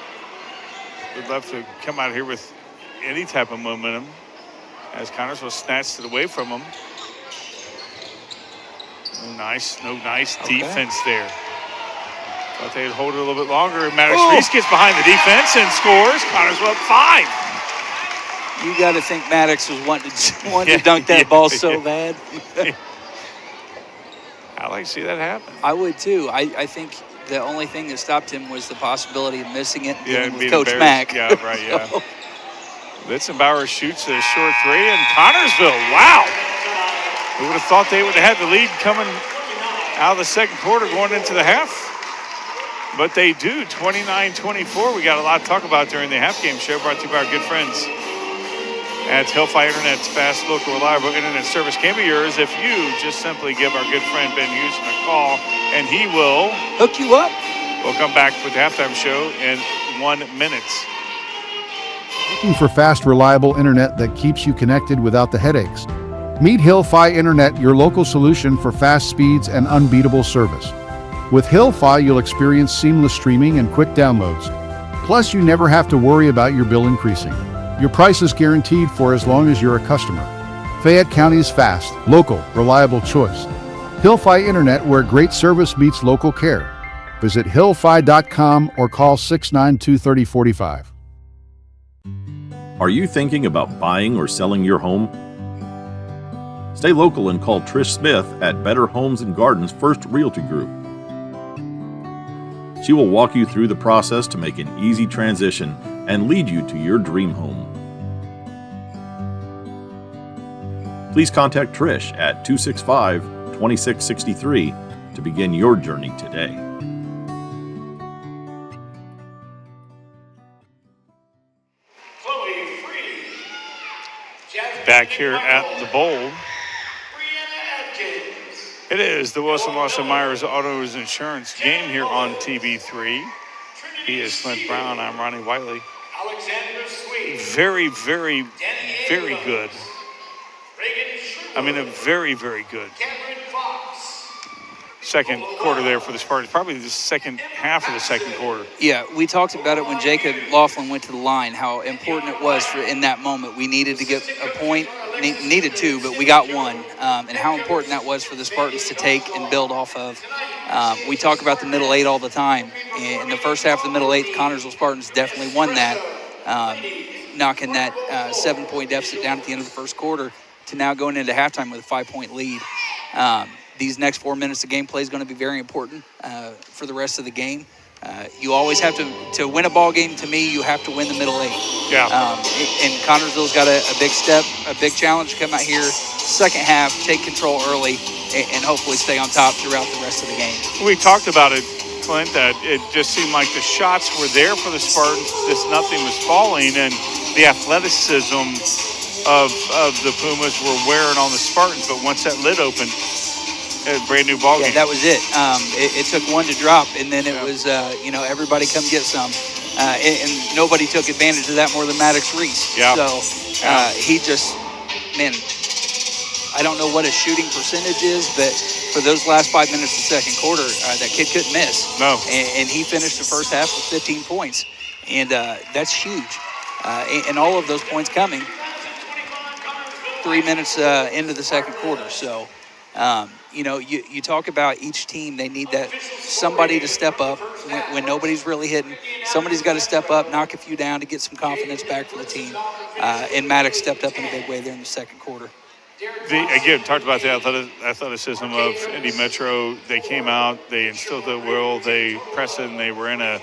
would love to come out here with any type of momentum as Connorsville snatched it away from them. Nice defense there. Thought they'd hold it a little bit longer. Maddox Reese gets behind the defense and scores. Connorsville up 5. You got to think Maddox was wanting to dunk that ball so bad. I like to see that happen. I would too. I think the only thing that stopped him was the possibility of missing it Yeah, with Coach Mack. Yeah, right, yeah. Litzenbauer shoots a short three, and Connorsville, wow. Who would have thought they would have had the lead coming out of the second quarter going into the half? But they do, 29-24. We got a lot to talk about during the half game show, brought to you by our good friends at Hillfi Internet's fast, local, reliable internet service can be yours if you just simply give our good friend Ben Houston a call, and he will hook you up. We'll come back with the halftime show in 1 minute. Looking for fast, reliable internet that keeps you connected without the headaches? Meet Hillfi Internet, your local solution for fast speeds and unbeatable service. With Hillfi, you'll experience seamless streaming and quick downloads. Plus, you never have to worry about your bill increasing. Your price is guaranteed for as long as you're a customer. Fayette County's fast, local, reliable choice. Hillfi Internet, where great service meets local care. Visit hillfi.com or call 692-3045. Are you thinking about buying or selling your home? Stay local and call Trish Smith at Better Homes and Gardens First Realty Group. She will walk you through the process to make an easy transition and lead you to your dream home. Please contact Trish at 265-2663 to begin your journey today. Back here at the bowl. It is the Wilson Lawson Myers Autos Insurance game here on TV3. He is Clint Brown. I'm Ronnie Wiley. Very, very, very good. I mean, a very, very good second quarter there for the Spartans. Probably the second half of the second quarter. Yeah, we talked about it when Jacob Laughlin went to the line, how important it was for in that moment. We needed to get a point, needed two, but we got one, and how important that was for the Spartans to take and build off of. We talk about the middle eight all the time. In the first half of the middle eight, the Connorsville Spartans definitely won that. knocking that 7-point deficit down at the end of the first quarter to now going into halftime with a 5-point lead. These next 4 minutes of gameplay is going to be very important for the rest of the game. You always have to win a ball game. To me, you have to win the middle 8. Yeah. And Connersville's got a big challenge to come out here second half, take control early, and hopefully stay on top throughout the rest of the game. We talked about it, Clint, that it just seemed like the shots were there for the Spartans, just nothing was falling, and the athleticism of the Pumas were wearing on the Spartans. But once that lid opened, a brand new ball game. Yeah, that was it. It took one to drop, and then it was, everybody come get some. And nobody took advantage of that more than Maddox Reese. Yeah. So he just, man, I don't know what his shooting percentage is, but for those last 5 minutes of the second quarter, that kid couldn't miss. No. And he finished the first half with 15 points. And that's huge. And all of those points coming 3 minutes into the second quarter. So, you talk about each team, they need that somebody to step up when nobody's really hitting. Somebody's got to step up, knock a few down to get some confidence back for the team. And Maddox stepped up in a big way there in the second quarter. Again, talked about the athleticism of Indy Metro. They came out, they instilled their will, they pressed it, and they were in a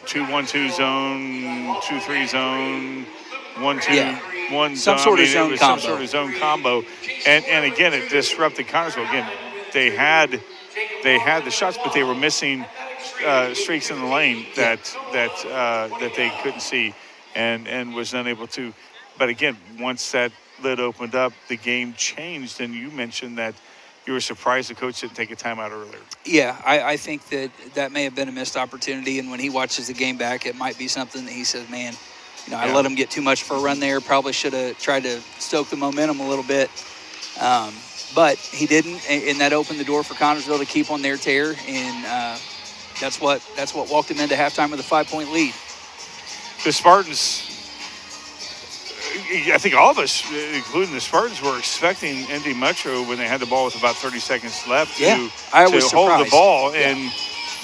2-1-2 zone, 2-3 zone, 1-2-1 some sort of zone combo. Some sort of zone combo. And again, it disrupted Connersville. Again, they had the shots, but they were missing streaks in the lane that they couldn't see and was unable to. But again, once that lid opened up, the game changed. And you mentioned that you were surprised the coach didn't take a timeout earlier. Yeah, I think that may have been a missed opportunity. And when he watches the game back, it might be something that he says, man, I let him get too much for a run there. Probably should have tried to stoke the momentum a little bit. But he didn't, and that opened the door for Connersville to keep on their tear. And that's what walked him into halftime with a 5-point lead. The Spartans, I think all of us, including the Spartans, were expecting Indy Metro when they had the ball with about 30 seconds left to hold the ball, and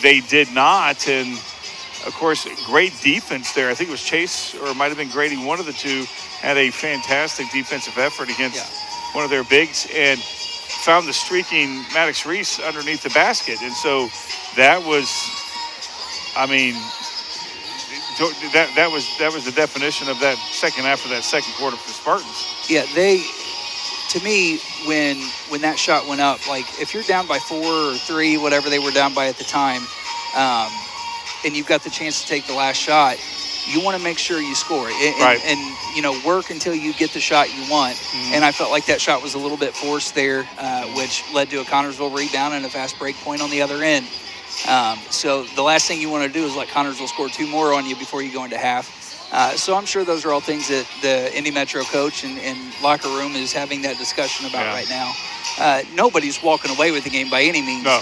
they did not. And, of course, great defense there. I think it was Chase, or it might have been Grady, one of the two, had a fantastic defensive effort against one of their bigs and found the streaking Maddox Reese underneath the basket. And so that was, that was the definition of that second half of that second quarter for the Spartans. Yeah, to me, when that shot went up, like if you're down by 4 or 3, whatever they were down by at the time, and you've got the chance to take the last shot, you want to make sure you score and work until you get the shot you want. Mm-hmm. And I felt like that shot was a little bit forced there, which led to a Connersville rebound and a fast break point on the other end. So the last thing you want to do is let Connersville score 2 more on you before you go into half. So I'm sure those are all things that the Indy Metro coach and locker room is having that discussion about right now. Nobody's walking away with the game by any means. No.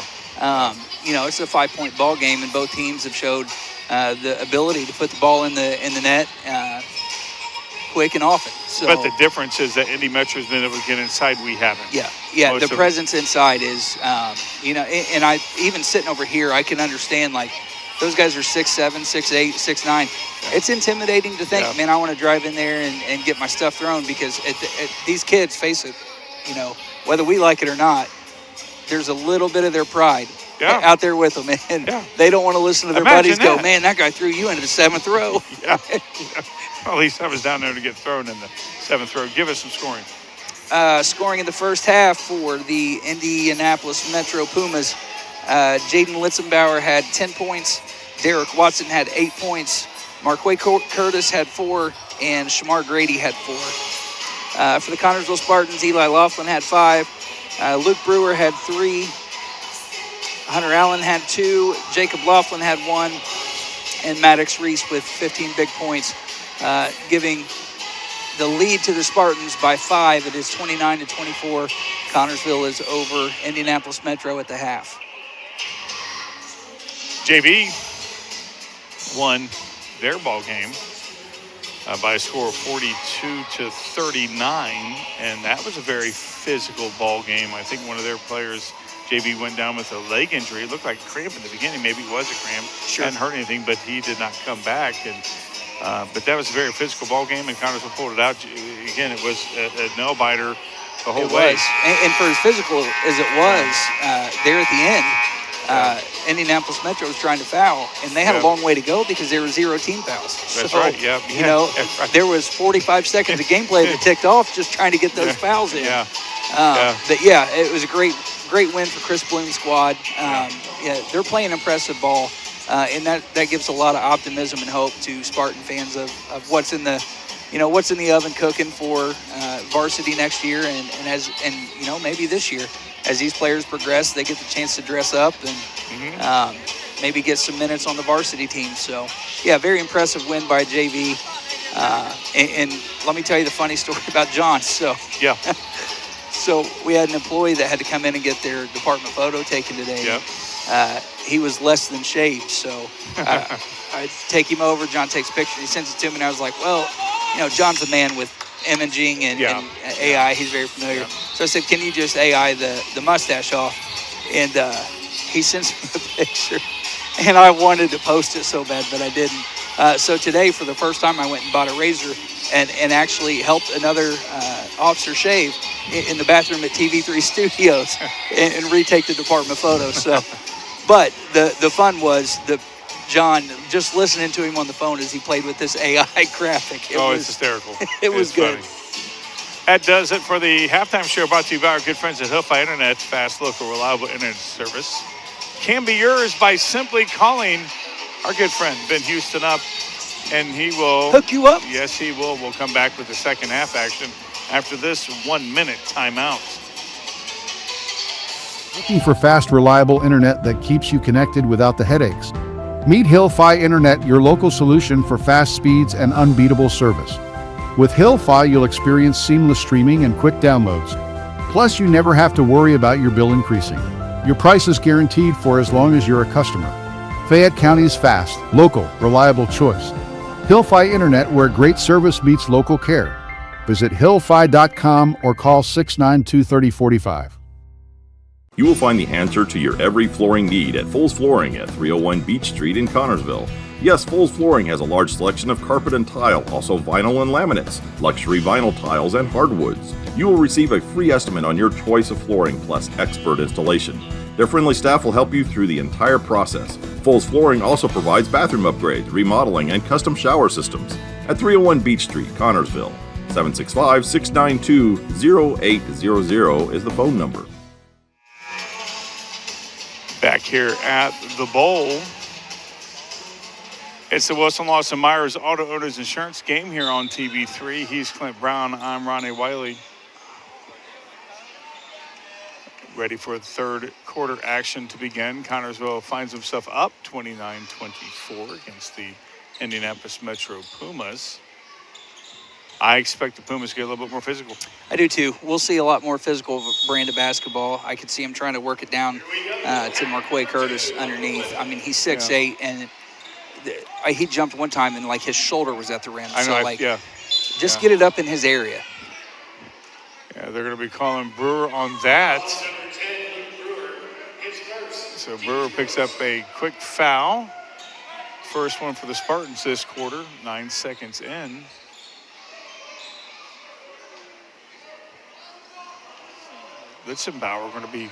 It's a 5-point ball game, and both teams have showed the ability to put the ball in the net quick and often. So, but the difference is that Indy Metro's been able to get inside. We haven't. Yeah. The presence inside is, and I even sitting over here, I can understand like those guys are 6'7", 6'8", 6'9". It's intimidating to think, man, I want to drive in there and get my stuff thrown because these kids face it, whether we like it or not. There's a little bit of their pride out there with them, and they don't want to listen to their buddies go, man, that guy threw you into the 7th row. Well, at least I was down there to get thrown in the 7th row. Give us some scoring. Scoring in the first half for the Indianapolis Metro Pumas. Jaden Litzenbauer had 10 points. Derek Watson had 8 points. Marquay Curtis had 4, and Shamar Grady had 4. For the Connersville Spartans, Eli Laughlin had 5. Luke Brewer had 3. Hunter Allen had 2. Jacob Laughlin had 1. And Maddox Reese with 15 big points, giving the lead to the Spartans by 5. It is 29-24. Connersville is over Indianapolis Metro at the half. JV won their ball game by a score of 42-39, and that was a very physical ball game. I think one of their players, JV, went down with a leg injury. It looked like a cramp in the beginning. Maybe it was a cramp. Sure. Hadn't hurt anything, but he did not come back. And But that was a very physical ball game, and Connersville pulled it out. Again, it was a nail-biter the whole way. And for as physical as it was there at the end, Indianapolis Metro was trying to foul, and they had a long way to go because there were 0 team fouls. That's right, You know, there was 45 seconds of gameplay that ticked off just trying to get those fouls in. But, it was a great win for Chris Bloom's squad. They're playing impressive ball, and that gives a lot of optimism and hope to Spartan fans of what's in the what's in the oven cooking for varsity next year, and maybe this year. As these players progress, they get the chance to dress up and maybe get some minutes on the varsity team. So, very impressive win by JV. And let me tell you the funny story about John. So we had an employee that had to come in and get their department photo taken today. He was less than shaved, so I take him over. John takes a picture. He sends it to me, and I was like, well, John's a man with imaging and AI. He's very familiar. So I said, can you just AI the mustache off? And he sends me the picture. And I wanted to post it so bad, but I didn't. So today, for the first time, I went and bought a razor and actually helped another officer shave in the bathroom at TV3 Studios and retake the department photos. So, but the fun was John, just listening to him on the phone as he played with this AI graphic. It's hysterical. It was good. Funny. That does it for the halftime show, brought to you by our good friends at Hillfi Internet. Fast, local, reliable internet service can be yours by simply calling our good friend Ben Houston up, and he will hook you up. Yes, he will. We'll come back with the second half action after this 1 minute timeout. Looking for fast, reliable internet that keeps you connected without the headaches? Meet Hillfi Internet, your local solution for fast speeds and unbeatable service. With Hillfi, you'll experience seamless streaming and quick downloads. Plus, you never have to worry about your bill increasing. Your price is guaranteed for as long as you're a customer. Fayette County's fast, local, reliable choice. Hillfi Internet, where great service meets local care. Visit hillfi.com or call 692-3045. You will find the answer to your every flooring need at Foles Flooring at 301 Beach Street in Connersville. Yes, Foles Flooring has a large selection of carpet and tile, also vinyl and laminates, luxury vinyl tiles, and hardwoods. You will receive a free estimate on your choice of flooring plus expert installation. Their friendly staff will help you through the entire process. Foles Flooring also provides bathroom upgrades, remodeling, and custom shower systems at 301 Beach Street, Connersville. 765-692-0800 is the phone number. Back here at the Bowl, it's the Wilson Lawson Myers Auto Owners Insurance game here on TV3. He's Clint Brown. I'm Ronnie Wiley. Ready for the third quarter action to begin. Connersville finds himself up 29-24 against the Indianapolis Metro Pumas. I expect the Pumas to get a little bit more physical. I do too. We'll see a lot more physical brand of basketball. I could see him trying to work it down to Marquay Curtis underneath. I mean, he's 6'8", and he jumped one time and like his shoulder was at the rim. Just get it up in his area. Yeah, they're going to be calling Brewer on that. So Brewer picks up a quick foul. First one for the Spartans this quarter, 9 seconds in. Litzenbauer going to be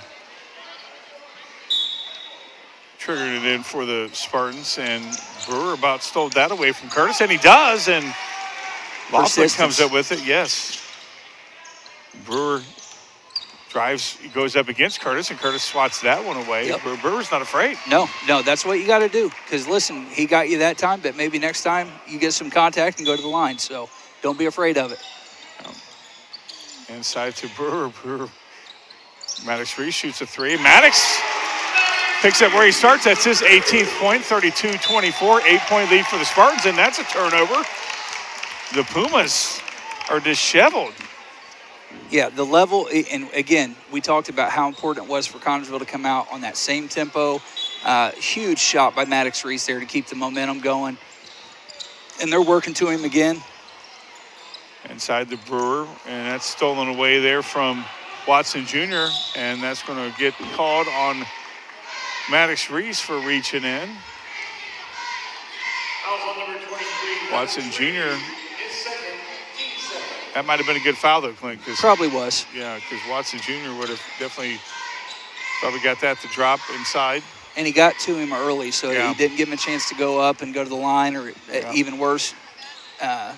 triggering it in for the Spartans, and Brewer about stole that away from Curtis, and he does, and Laughlin comes up with it. Yes. Brewer drives, goes up against Curtis, and Curtis swats that one away. Yep. Brewer's not afraid. No, that's what you got to do. Because, listen, he got you that time, but maybe next time you get some contact and go to the line. So don't be afraid of it. Inside to Brewer. Maddox Reese shoots a three. Maddox picks up where he starts. That's his 18th point, 32-24, 8-point lead for the Spartans, and that's a turnover. The Pumas are disheveled. Yeah, the level, and again, we talked about how important it was for Connersville to come out on that same tempo. Huge shot by Maddox Reese there to keep the momentum going. And they're working to him again. Inside the Brewer, and that's stolen away there from Watson Jr., and that's going to get called on Maddox Reese for reaching in. Watson Jr. That might have been a good foul, though, Clint. Probably was. Yeah, because Watson Jr. would have definitely probably got that to drop inside. And he got to him early, so Yeah. he didn't give him a chance to go up and go to the line, or even worse,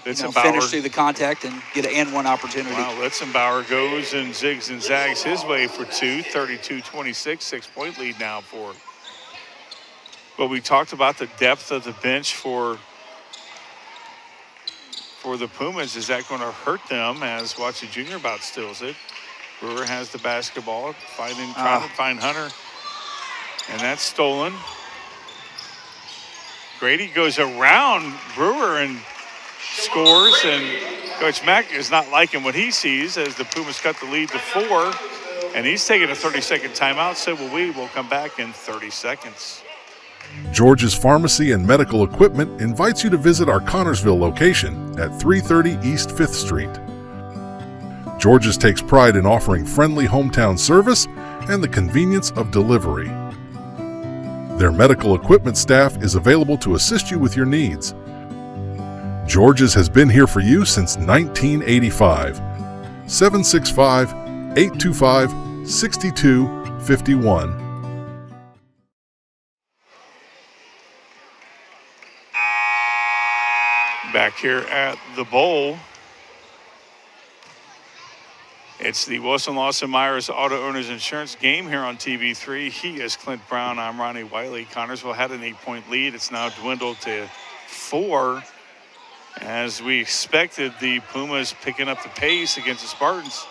finish through the contact and get an and one opportunity. Wow, Litzenbauer goes and zigs and zags his way for two. 32-26, 6-point lead now for. But we talked about the depth of the bench for the Pumas. Is that going to hurt them as Watson Jr. about steals it? Brewer has the basketball, trying to find Hunter. And that's stolen. Grady goes around Brewer and scores. And Coach Mack is not liking what he sees as the Pumas cut the lead to 4. And he's taking a 30-second timeout. So will we. We'll come back in 30 seconds. George's Pharmacy and Medical Equipment invites you to visit our Connorsville location at 330 East 5th Street. George's takes pride in offering friendly hometown service and the convenience of delivery. Their medical equipment staff is available to assist you with your needs. George's has been here for you since 1985. 765-825-6251. Back here at the bowl, it's the Wilson Lawson Myers Auto Owners Insurance game here on TV3. He is Clint Brown. I'm Ronnie Wiley. Connorsville had an 8-point lead. It's now dwindled to 4. As we expected, the Pumas picking up the pace against the Spartans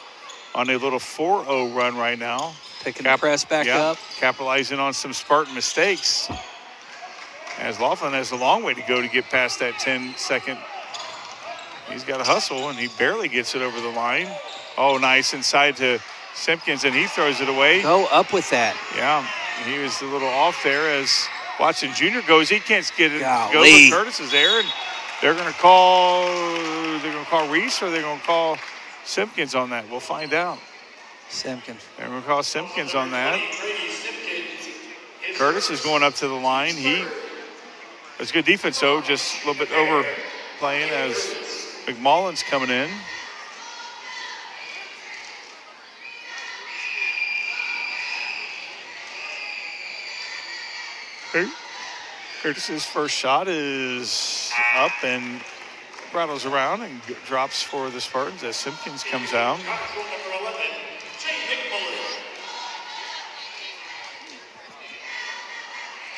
on a little 4-0 run right now. Picking the press back up. Capitalizing on some Spartan mistakes. As Laughlin has a long way to go to get past that 10-second. He's got to hustle, and he barely gets it over the line. Oh, nice inside to Simpkins, and he throws it away. Go up with that. Yeah, he was a little off there as Watson Jr. goes. He can't get it to go, Golly. but Curtis is there, and they're going to call Reese, or they're going to call Simpkins on that. We'll find out. Simpkins. They're going to call Simpkins on that. Curtis is going up to the line. It's good defense, though, just a little bit overplaying as McMullen's coming in. Curtis's first shot is up and rattles around and drops for the Spartans as Simpkins comes out.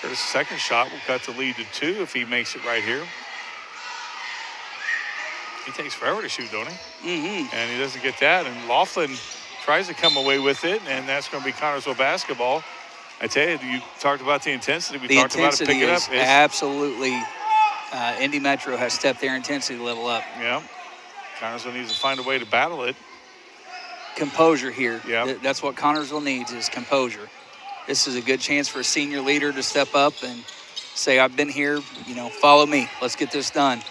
Curtis' second shot will cut the lead to 2 if he makes it right here. He takes forever to shoot, don't he? Mm-hmm. And he doesn't get that. And Laughlin tries to come away with it, and that's going to be Connorsville basketball. I tell you, you talked about the intensity. We talked about it picking up. Absolutely. Indy Metro has stepped their intensity level up. Yeah. Connorsville needs to find a way to battle it. Composure here. Yeah. That's what Connorsville needs, is composure. This is a good chance for a senior leader to step up and say, I've been here, follow me. Let's get this done.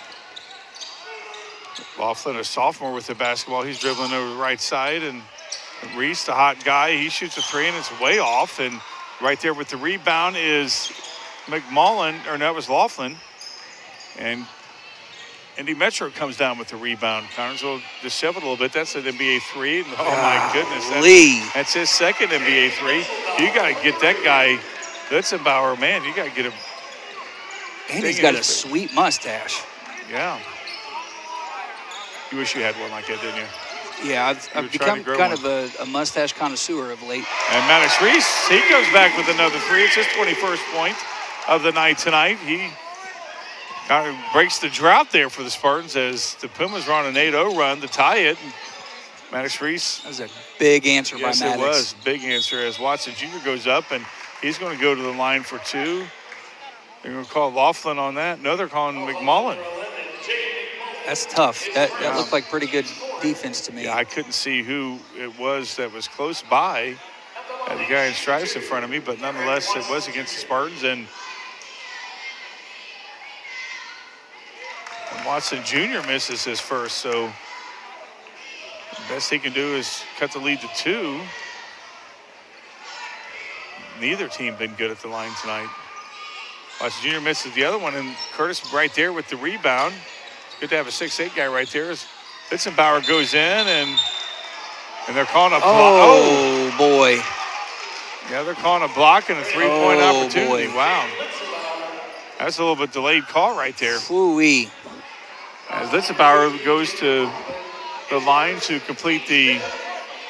Laughlin, a sophomore with the basketball. He's dribbling over the right side, and Reese, the hot guy, he shoots a 3, and it's way off. And right there with the rebound is McMullen, or no, it was Laughlin. And Indy Metro comes down with the rebound. Connorsville disheveled a little bit. That's an NBA 3. Oh, my goodness. That's his second NBA 3. You got to get that guy, Litzenbauer, man, you got to get him. And he's got a sweet mustache. Yeah. You wish you had one like that, didn't you? Yeah, I've become kind of a mustache connoisseur of late. And Maddox Reese, he comes back with another 3. It's his 21st point of the night tonight. He kind of breaks the drought there for the Spartans as the Pumas are on an 8-0 run to tie it. And Maddox Reese. That was a big answer by Maddox. Yes, it was. Big answer as Watson Jr. goes up, and he's going to go to the line for 2. They're going to call Laughlin on that. No, they're calling McMullen. That's tough. That looked like pretty good defense to me. Yeah, I couldn't see who it was that was close by. Had the guy in stripes in front of me, but nonetheless, it was against the Spartans. And Watson Jr. misses his first, so the best he can do is cut the lead to 2. Neither team been good at the line tonight. Watson Jr. misses the other one, and Curtis right there with the rebound. It's good to have a 6'8" guy right there. As Litzenbauer goes in, and they're calling a block. Oh, boy. Yeah, they're calling a block and a three-point opportunity. Boy. Wow. That's a little bit delayed call right there. Ooh-wee. As Litzenbauer goes to the line to complete the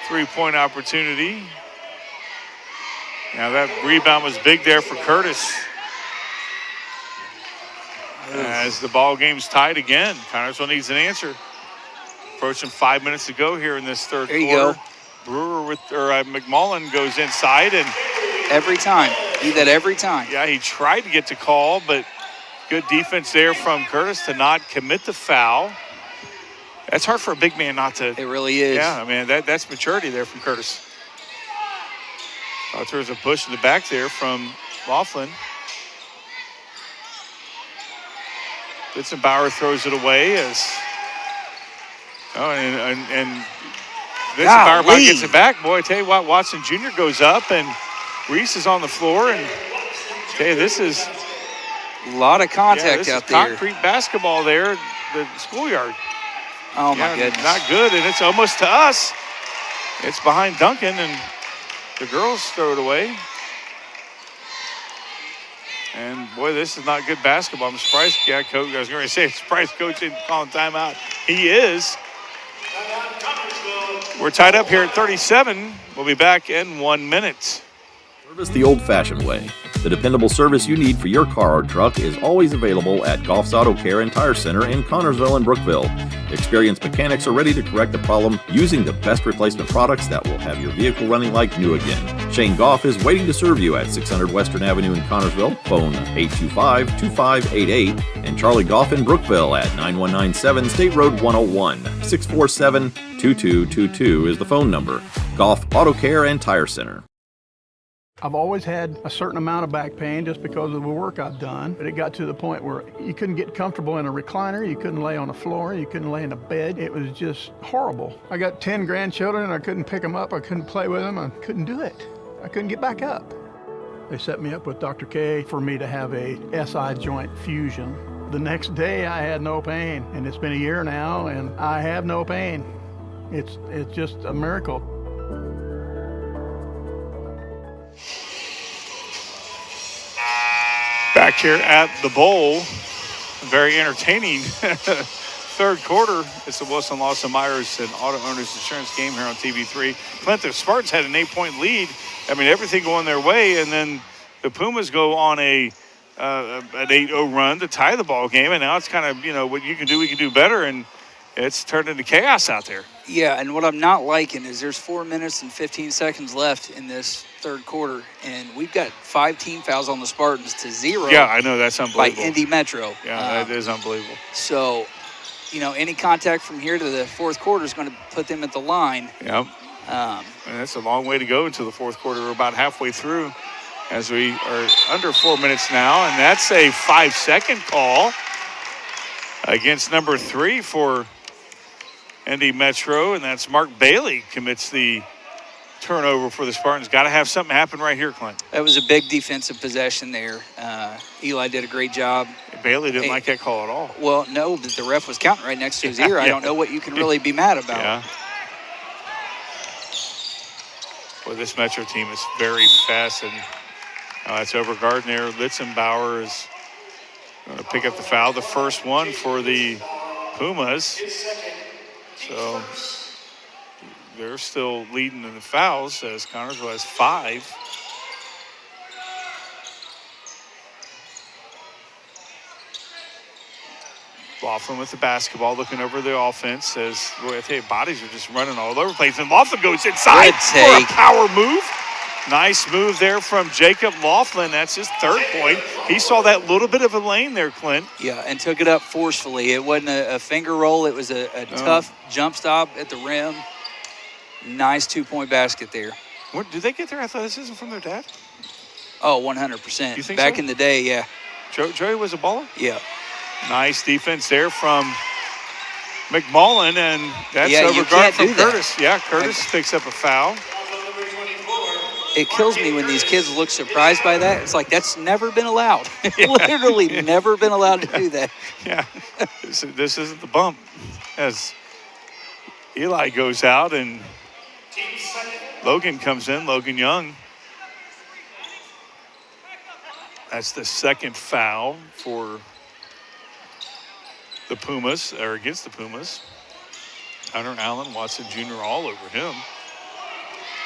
three-point opportunity. Now that rebound was big there for Curtis. As the ball game's tied again. Connersville needs an answer. Approaching 5 minutes to go here in this third quarter. There you go. Brewer McMullen goes inside, and every time. Do that every time. yeah, he tried to get the call, but good defense there from Curtis to not commit the foul. That's hard for a big man not to. It really is. Yeah, I mean, that's maturity there from Curtis. There's a push in the back there from Laughlin. Litzenbauer throws it away as. And Litzenbauer about gets it back. Boy, I tell you what, Watson Jr. goes up, and Reese is on the floor. And okay, this is a lot of contact out there. Concrete basketball there, the schoolyard. Oh, my goodness. Not good, and it's almost to us. It's behind Duncan, and the girls throw it away. And, boy, this is not good basketball. I'm surprised. Yeah, coach, I was going to say, surprised coach didn't call timeout. He is. We're tied up here at 37. We'll be back in 1 minute. Service the old-fashioned way. The dependable service you need for your car or truck is always available at Goff's Auto Care and Tire Center in Connersville and Brookville. Experienced mechanics are ready to correct the problem using the best replacement products that will have your vehicle running like new again. Shane Goff is waiting to serve you at 600 Western Avenue in Connersville. Phone 825-2588 and Charlie Goff in Brookville at 9197 State Road 101. 647-2222 is the phone number. Goff Auto Care and Tire Center. I've always had a certain amount of back pain just because of the work I've done, but it got to the point where you couldn't get comfortable in a recliner, you couldn't lay on the floor, you couldn't lay in a bed. It was just horrible. I got 10 grandchildren and I couldn't pick them up, I couldn't play with them, I couldn't do it. I couldn't get back up. They set me up with Dr. K for me to have a SI joint fusion. The next day I had no pain, and it's been a year now and I have no pain. It's just a miracle. Back here at the bowl, very entertaining third quarter. It's the Wilson Lawson Myers and Auto Owners Insurance game here on TV3. Clint, the Spartans had an 8-point lead. I mean, everything going their way, and then the Pumas go on an 8-0 run to tie the ball game, and now it's kind of, what you can do, we can do better, and it's turned into chaos out there. Yeah, and what I'm not liking is there's 4 minutes and 15 seconds left in this third quarter, and we've got 5 team fouls on the Spartans to 0. Yeah, I know, that's unbelievable. By Indy Metro. Yeah, that is unbelievable. So, any contact from here to the fourth quarter is going to put them at the line. Yep. And that's a long way to go into the fourth quarter. We're about halfway through as we are under 4 minutes now, and that's a 5-second call against number 3 for Indy Metro, and that's Mark Bailey commits the turnover for the Spartans. Got to have something happen right here, Clint. That was a big defensive possession there. Eli did a great job. Bailey didn't like that call at all. Well, no, but the ref was counting right next to his ear. I don't know what you can really be mad about. Yeah. Well, this Metro team is very fast, and it's over guard there. Litzenbauer is going to pick up the foul, the first one for the Pumas. So they're still leading in the fouls as Connersville has 5. Laughlin with the basketball, looking over the offense. As boy, I tell you, bodies are just running all over the place. And Laughlin goes inside for a power move. Nice move there from Jacob Laughlin. That's his third point. He saw that little bit of a lane there, Clint. Yeah, and took it up forcefully. It wasn't a finger roll. It was a tough jump stop at the rim. Nice 2-point basket there. Did they get their athleticism from their dad? Oh, 100%. You think Back so? in the day, yeah. Joey was a baller? Yeah. Nice defense there from McMullen, and that's over guard from Curtis. Yeah, Curtis picks up a foul. it kills me when these kids look surprised by that. It's like, that's never been allowed. Literally never been allowed to do that. Yeah, this isn't the bump. As Eli goes out and Logan comes in, Logan Young. That's the second foul for the Pumas, or against the Pumas. Hunter Allen, Watson Jr. all over him.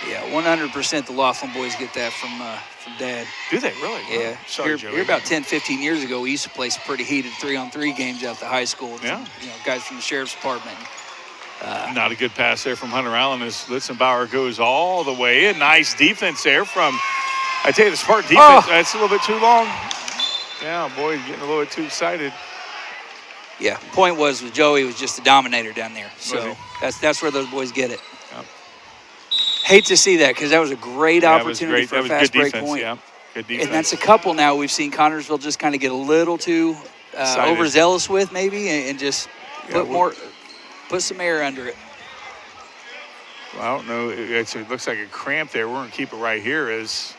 Yeah, 100% the Laughlin boys get that from Dad. Do they really? Yeah. Oh, sorry, Here about 10, 15 years ago, we used to play some pretty heated 3-on-3 games out at the high school. Yeah. Guys from the sheriff's department. Not a good pass there from Hunter Allen as Litzenbauer goes all the way in. Nice defense there from, I tell you, the Spartan defense, that's a little bit too long. Yeah, boy, getting a little bit too excited. Yeah, point was with Joey was just the dominator down there. So that's where those boys get it. Yep. Hate to see that because that was a great opportunity for a fast break point. Yeah, good defense. And that's a couple now we've seen Connorsville just kind of get a little too overzealous with maybe and just put some air under it. Well, I don't know. It looks like a cramp there. We're going to keep it right here as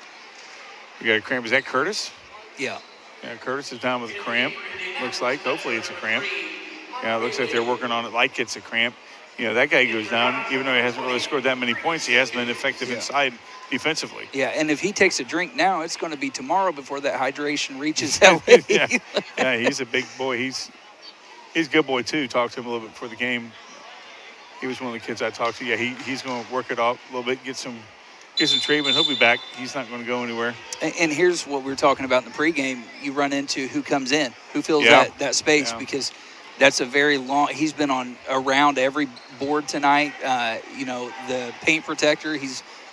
we got a cramp. Is that Curtis? Yeah. Yeah, Curtis is down with a cramp. Looks like. Hopefully it's a cramp. Yeah, it looks like they're working on it like it's a cramp. That guy goes down. Even though he hasn't really scored that many points, he has been effective inside defensively. Yeah, and if he takes a drink now, it's going to be tomorrow before that hydration reaches that way. Yeah, he's a big boy. He's a good boy, too. Talked to him a little bit before the game. He was one of the kids I talked to. Yeah, he's going to work it off a little bit, get some treatment. He'll be back. He's not going to go anywhere. And here's what we were talking about in the pregame. You run into who comes in, who fills that space, because that's a very long – he's been around every board tonight. The paint protector,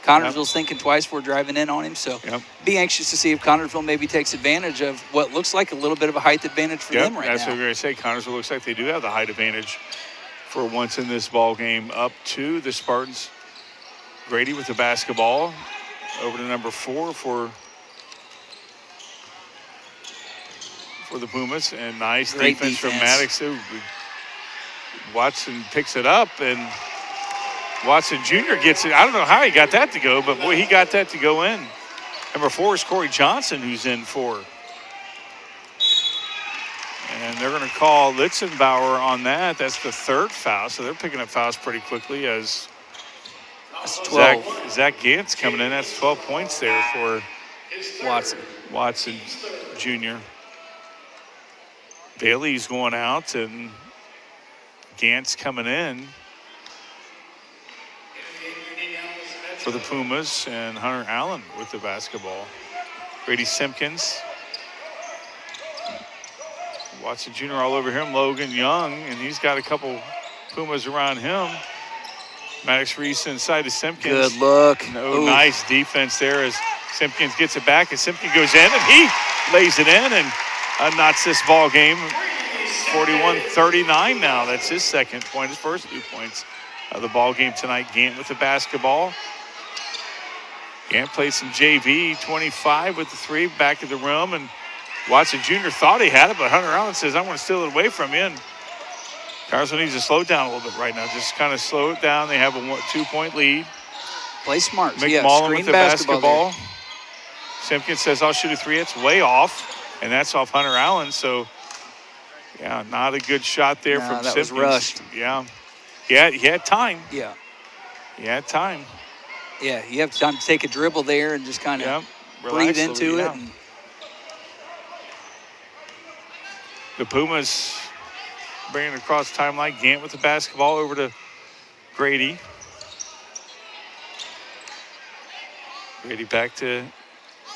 Connorsville's thinking twice before driving in on him. So be anxious to see if Connorsville maybe takes advantage of what looks like a little bit of a height advantage for them right now. That's what we're going to say. Connorsville looks like they do have the height advantage for once in this ball game. Up to the Spartans. Grady with the basketball over to number 4 for the Pumas. And nice defense from Maddox. Watson picks it up, and Watson Jr. gets it. I don't know how he got that to go, but boy, he got that to go in. Number 4 is Corey Johnson, who's in for. And they're going to call Litzenbauer on that. That's the third foul, so they're picking up fouls pretty quickly as that's 12. Zach Gantz coming in. That's 12 points there for Watson Jr. Bailey's going out, and Gantz coming in for the Pumas, and Hunter Allen with the basketball. Grady Simpkins. Watson Jr. all over him. Logan Young, and he's got a couple Pumas around him. Maddox Reese inside to Simpkins. Good look. Nice defense there as Simpkins gets it back, and Simpkins goes in, and he lays it in and knots this ball game. 41-39 now. That's his second point, his first 2 points of the ball game tonight. Gant with the basketball. Gant plays some JV, 25 with the 3, back of the rim, and Watson Jr. thought he had it, but Hunter Allen says, I'm going to steal it away from you. And Carson needs to slow it down a little bit right now. Just kind of slow it down. They have a 2-point lead. Play smart. McMullen with the basketball. Simpkins says, I'll shoot a 3. It's way off, and that's off Hunter Allen. So, yeah, not a good shot there from that Simpkins. Was rushed. Yeah. He had time. Yeah. He had time. Yeah, you have time to take a dribble there and just kind of breathe into it. And the Pumas bringing it across the timeline. Gant with the basketball over to Grady. Grady back to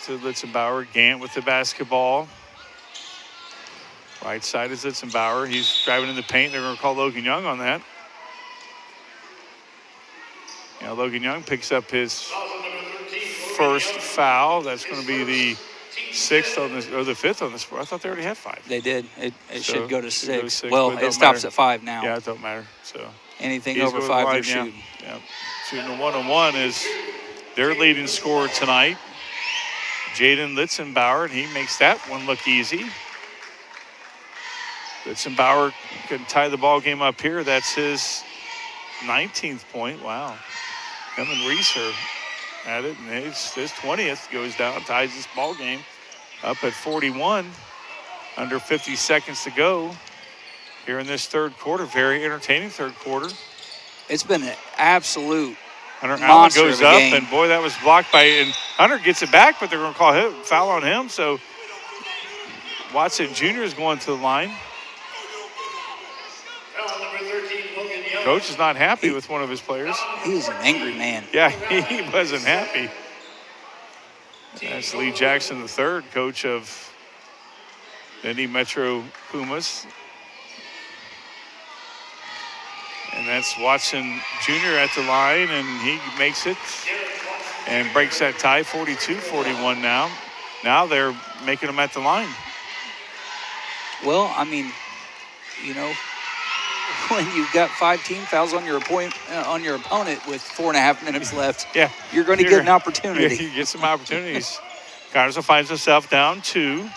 Litzenbauer. Gant with the basketball. Right side is Litzenbauer. He's driving in the paint. They're going to call Logan Young on that. Logan Young picks up his first foul. That's going to be the 6th on this, or the 5th on this. I thought they already had 5. They did. It should go to 6. Well, it stops at 5 now. Yeah, it don't matter. So anything over 5, they're shooting. Yeah. Shooting a 1-on-1 is their leading scorer tonight. Jaden Litzenbauer, and he makes that one look easy. Litzenbauer can tie the ball game up here. That's his 19th point. Wow. Him and Reese are at it, and his 20th goes down, ties this ball game up at 41. Under 50 seconds to go here in this third quarter. Very entertaining third quarter. It's been an absolute Hunter Allen monster goes of a up, game. and boy, that was blocked by, and Hunter gets it back, but they're going to call foul on him. So Watson Jr. is going to the line. Coach is not happy with one of his players. He was an angry man. Yeah, he wasn't happy. That's Lee Jackson III, coach of the Indy Metro Pumas. And that's Watson Jr. at the line, and he makes it and breaks that tie, 42-41 now. Now they're making them at the line. Well, I mean, you know, when you've got 5 team fouls on your opponent with 4.5 minutes left, yeah, you're going to get an opportunity. Yeah, you get some opportunities. Connersville finds himself down 2.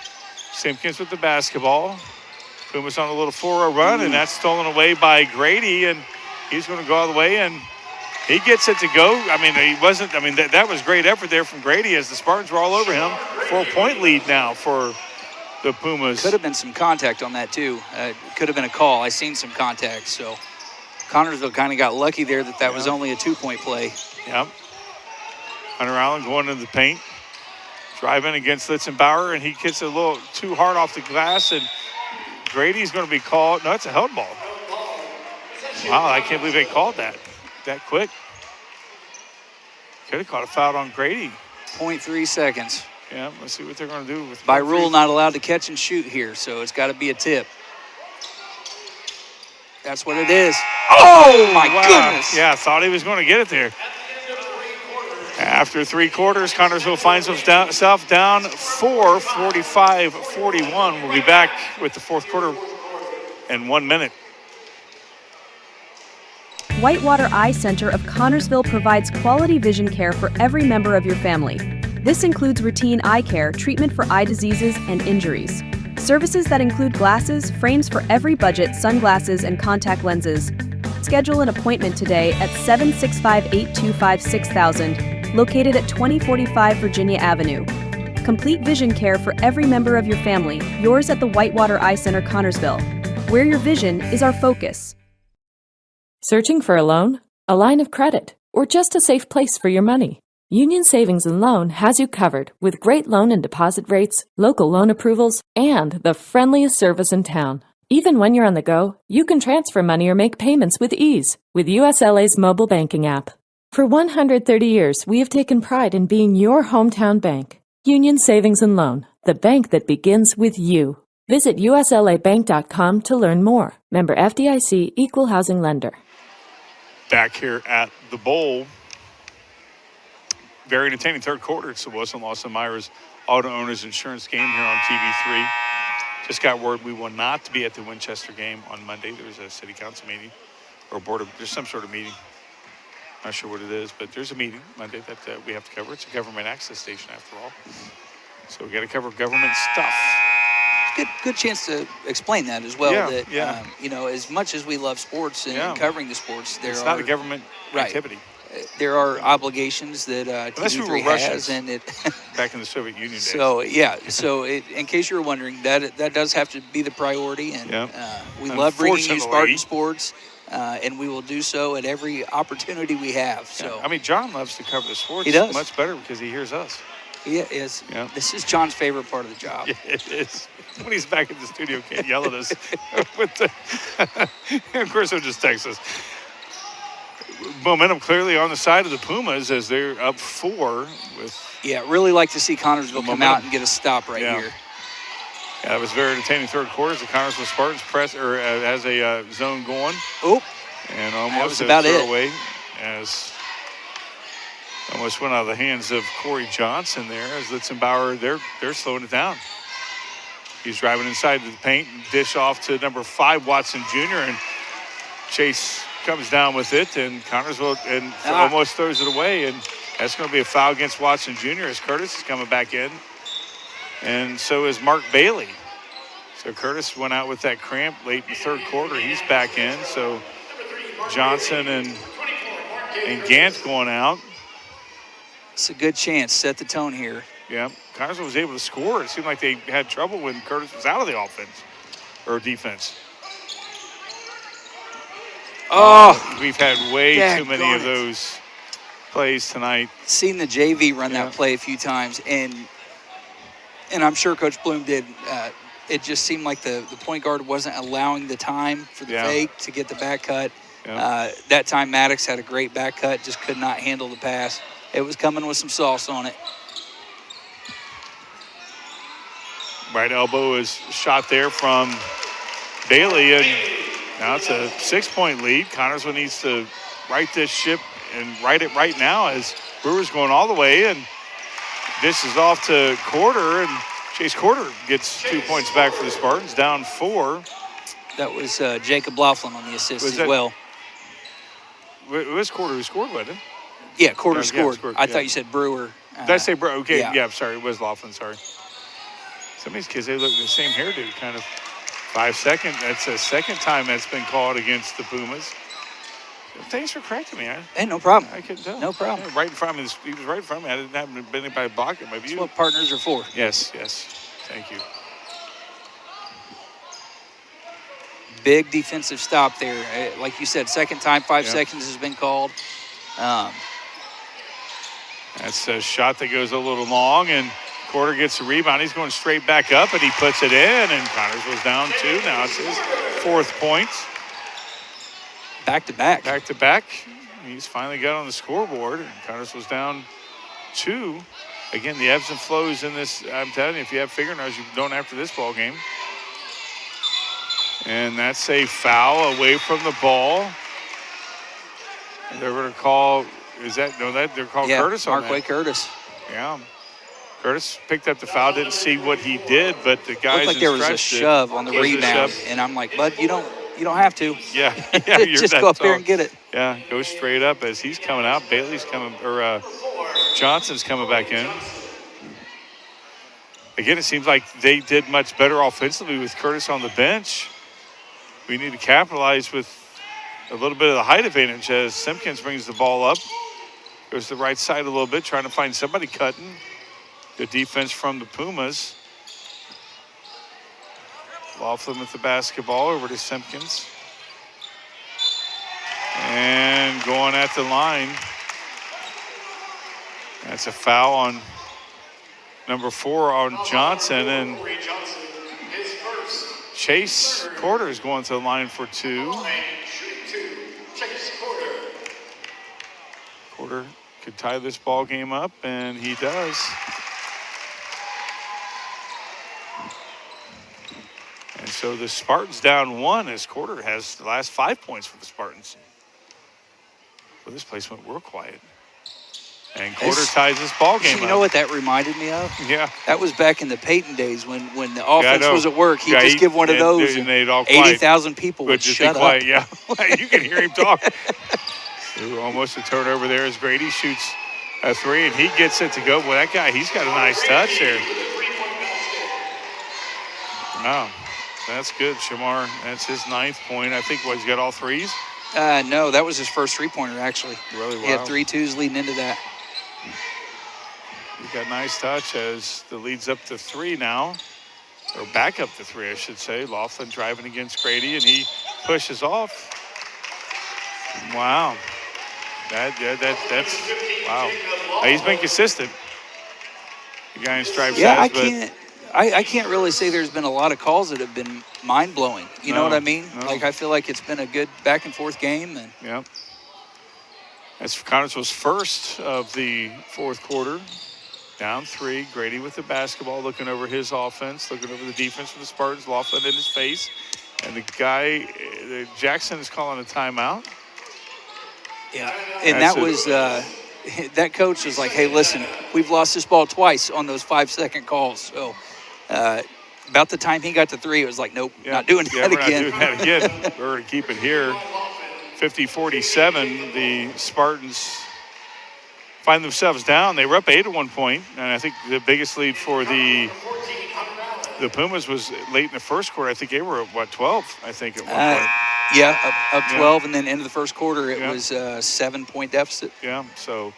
Simpkins with the basketball. Pumas on a little 4-0 run, and that's stolen away by Grady, and he's going to go all the way, and he gets it to go. I mean, that was great effort there from Grady as the Spartans were all over him. 4-point lead now for the Pumas. Could have been some contact on that, too. Could have been a call. I seen some contact, so Connersville kind of got lucky there that was only a 2-point play. Yep. Hunter Allen going into the paint. Driving against Litzenbauer, and he gets a little too hard off the glass, and Grady's going to be called. No, it's a held ball. Wow, I can't believe they called that quick. Could have caught a foul on Grady. 0.3 seconds. Yeah, let's see what they're going to do. By rule, not allowed to catch and shoot here, so it's got to be a tip. That's what it is. Oh, my goodness. Yeah, thought he was going to get it there. After 3 quarters, Connersville finds himself down 4, 45-41. We'll be back with the fourth quarter in 1 minute. Whitewater Eye Center of Connersville provides quality vision care for every member of your family. This includes routine eye care, treatment for eye diseases and injuries. Services that include glasses, frames for every budget, sunglasses, and contact lenses. Schedule an appointment today at 765-825-6000. Located at 2045 Virginia Avenue. Complete vision care for every member of your family, yours at the Whitewater Eye Center, Connersville, where your vision is our focus. Searching for a loan, a line of credit, or just a safe place for your money? Union Savings and Loan has you covered with great loan and deposit rates, local loan approvals, and the friendliest service in town. Even when you're on the go, you can transfer money or make payments with ease with USLA's mobile banking app. For 130 years, we have taken pride in being your hometown bank. Union Savings and Loan, the bank that begins with you. Visit uslabank.com to learn more. Member FDIC, Equal Housing Lender. Back here at the Bowl. Very entertaining third quarter. It's the Wilson Lawson Myers Auto Owners Insurance game here on TV3. Just got word we will not be at the Winchester game on Monday. There's a city council meeting or there's some sort of meeting. Not sure what it is, but there's a meeting Monday that we have to cover. It's a government access station after all. So we got to cover government stuff. Good chance to explain that as well. Yeah, you know, as much as we love sports and covering the sports, it's not a government activity. There are obligations that TV3 has, and it back in the Soviet Union days. So in case you were wondering, that does have to be the priority, and we love bringing you Spartan sports. And we will do so at every opportunity we have. So I mean, John loves to cover the sports. He does much better because he hears us. He is. Yeah. This is John's favorite part of the job. Yeah, it is. When he's back in the studio, can't yell at us. Of course, he'll just text us. Momentum clearly on the side of the Pumas as they're up 4 with. Yeah, really like to see Connersville come out and get a stop right here. Yeah, it was very entertaining third quarter. The Connersville Spartans has a zone going. Oh, and almost about it. Away as almost went out of the hands of Corey Johnson there. As Litzenbauer, they're slowing it down. He's driving inside the paint and dish off to number 5 Watson Jr. and Chase comes down with it, and Connersville almost throws it away, and that's going to be a foul against Watson Jr. as Curtis is coming back in. And so is Mark Bailey. So Curtis went out with that cramp late in the third quarter. He's back in. So Johnson and Gant going out. It's a good chance. Set the tone here. Yeah, Connersville was able to score. It seemed like they had trouble when Curtis was out of the offense or defense. Oh, we've had way too many of it. those plays tonight. Seen the JV run that play a few times, and I'm sure Coach Bloom did. It just seemed like the point guard wasn't allowing the time for the fake to get the back cut. Yeah. That time Maddox had a great back cut, just could not handle the pass. It was coming with some sauce on it. Right elbow is shot there from Bailey, and now it's a 6-point lead. Connersville needs to right this ship and right it right now as Brewer's going all the way, and this is off to Quarter, and Chase Quarter gets 2 points back for the Spartans, down 4. That was Jacob Laughlin on the assist as well. It was Quarter who scored, wasn't it? Yeah, Quarter scored. I thought you said Brewer. Did I say Brewer? Okay, yeah, I'm sorry. It was Laughlin, sorry. Some of these kids, they look the same hairdo, kind of. 5 seconds. That's the second time that's been called against the Pumas. Thanks for correcting me. Hey, no problem. I couldn't tell. No problem. Yeah, right in front of me. He was right in front of me. I didn't have anybody blocking my view. That's what partners are for. Yes. Thank you. Big defensive stop there. Like you said, second time, 5 seconds has been called. That's a shot that goes a little long, and Quarter gets the rebound. He's going straight back up, and he puts it in, and Connersville's down 2. Now it's his 4th point. Back-to-back. Back-to-back. He's finally got on the scoreboard, and Connersville's down 2. Again, the ebbs and flows in this. I'm telling you, if you have fingernails, you don't after this ball game. And that's a foul away from the ball. And they're going to call, they're calling Curtis on that. Markway Curtis. Yeah. Curtis picked up the foul, didn't see what he did, but the guys looked like there was a shove on the rebound, and I'm like, bud, you don't have to. Yeah, just go up there and get it. Yeah, go straight up as he's coming out. Bailey's coming, or Johnson's coming back in. Again, it seems like they did much better offensively with Curtis on the bench. We need to capitalize with a little bit of the height advantage as Simpkins brings the ball up. Goes to the right side a little bit, trying to find somebody cutting. The defense from the Pumas. Laughlin with the basketball over to Simpkins. And going at the line. That's a foul on number 4 on Johnson. And Chase Quarter is going to the line for 2. Quarter could tie this ball game up, and he does. And so the Spartans down 1 as Quarter has the last 5 points for the Spartans. Well, this place went real quiet. And Quarter ties this ball game up. You know what that reminded me of? Yeah. That was back in the Peyton days when the offense was at work. He'd just give one of those, and 80,000 people would shut up. Yeah, you can hear him talk. Ooh, almost a turnover there as Grady shoots a 3, and he gets it to go. Boy, that guy, he's got a nice touch there. Wow, that's good, Shamar. That's his 9th point. I think he's got all 3s? No, that was his first 3-pointer, actually. Really? Wow. He had 3 2s leading into that. He got a nice touch as the lead's up to 3 now. Or back up to 3, I should say. Laughlin driving against Grady, and he pushes off. Wow. That's wow. He's been consistent. The guy in stripes I can't really say there's been a lot of calls that have been mind-blowing. You know what I mean? No. Like, I feel like it's been a good back-and-forth game. And yeah. That's Connersville's first of the 4th quarter. Down 3. Grady with the basketball, looking over his offense, looking over the defense for the Spartans. Laughlin in his face. And the guy, Jackson, is calling a timeout. Yeah, and that was that coach was like, hey, listen, we've lost this ball twice on those 5-second calls. So about the time he got to 3, it was like, nope, not doing that again. Not doing that again. We're going to keep it here. 50-47, the Spartans find themselves down. They were up 8 at one point, and I think the biggest lead for the Pumas was late in the first quarter. I think they were at, 12, I think, at one point. Yeah, up 12, and then into the first quarter, it was a 7-point deficit. Yeah, so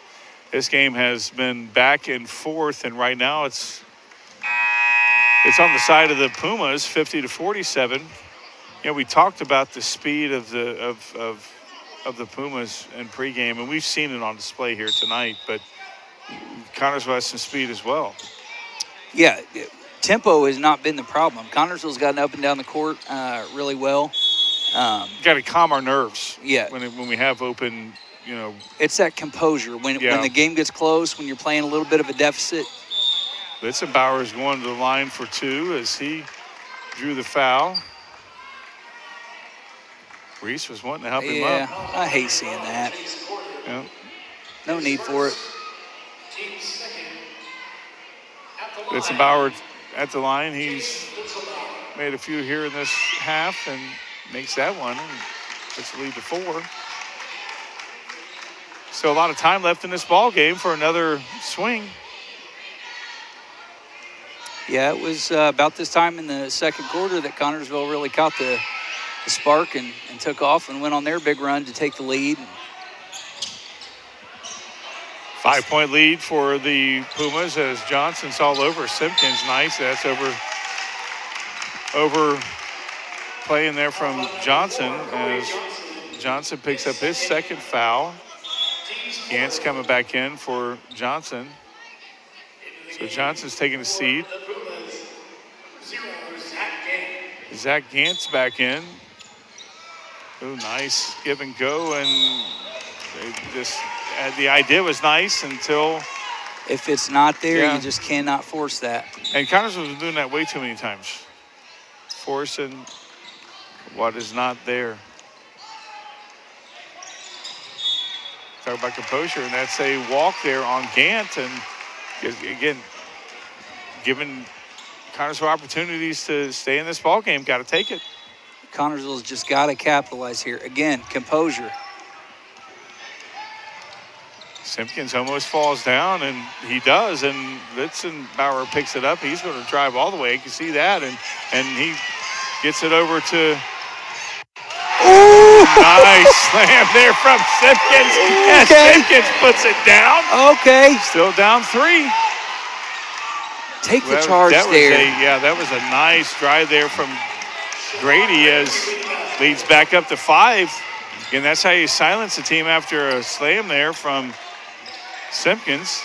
This game has been back and forth, and right now it's on the side of the Pumas, 50-47. We talked about the speed of the Pumas in pregame, and we've seen it on display here tonight. But Connersville has some speed as well. Yeah, tempo has not been the problem. Connersville's gotten up and down the court really well. Got to calm our nerves. Yeah. When we have open, It's that composure. When the game gets close, when you're playing a little bit of a deficit. Litzenbauer is going to the line for 2 as he drew the foul. Reese was wanting to help him up. Yeah, I hate seeing that. Yeah. No need for it. Litzenbauer at the line. He's made a few here in this half and makes that one. And puts the lead to 4. So a lot of time left in this ball game for another swing. Yeah, it was about this time in the second quarter that Connersville really caught the spark and took off and went on their big run to take the lead. 5-point lead for the Pumas as Johnson's all over Simpkins. Nice. That's over playing there from Johnson as Johnson picks up his second foul. Gantz coming back in for Johnson. So Johnson's taking a seat. Zach Gantz back in. Oh, nice give and go, and the idea was nice until if it's not there, you just cannot force that. And Connersville's been doing that way too many times, forcing what is not there. Talk about composure, and that's a walk there on Gant, and again, giving Connersville opportunities to stay in this ball game. Got to take it. Connersville's just got to capitalize here. Again, composure. Simpkins almost falls down, and he does, and Litzenbauer picks it up. He's going to drive all the way. You can see that, and he gets it over to... Ooh! Nice slam there from Simpkins. And Simpkins puts it down. Okay. Still down 3. Take the charge there. That was a nice drive there from Grady as leads back up to 5. And that's how you silence a team after a slam there from Simpkins.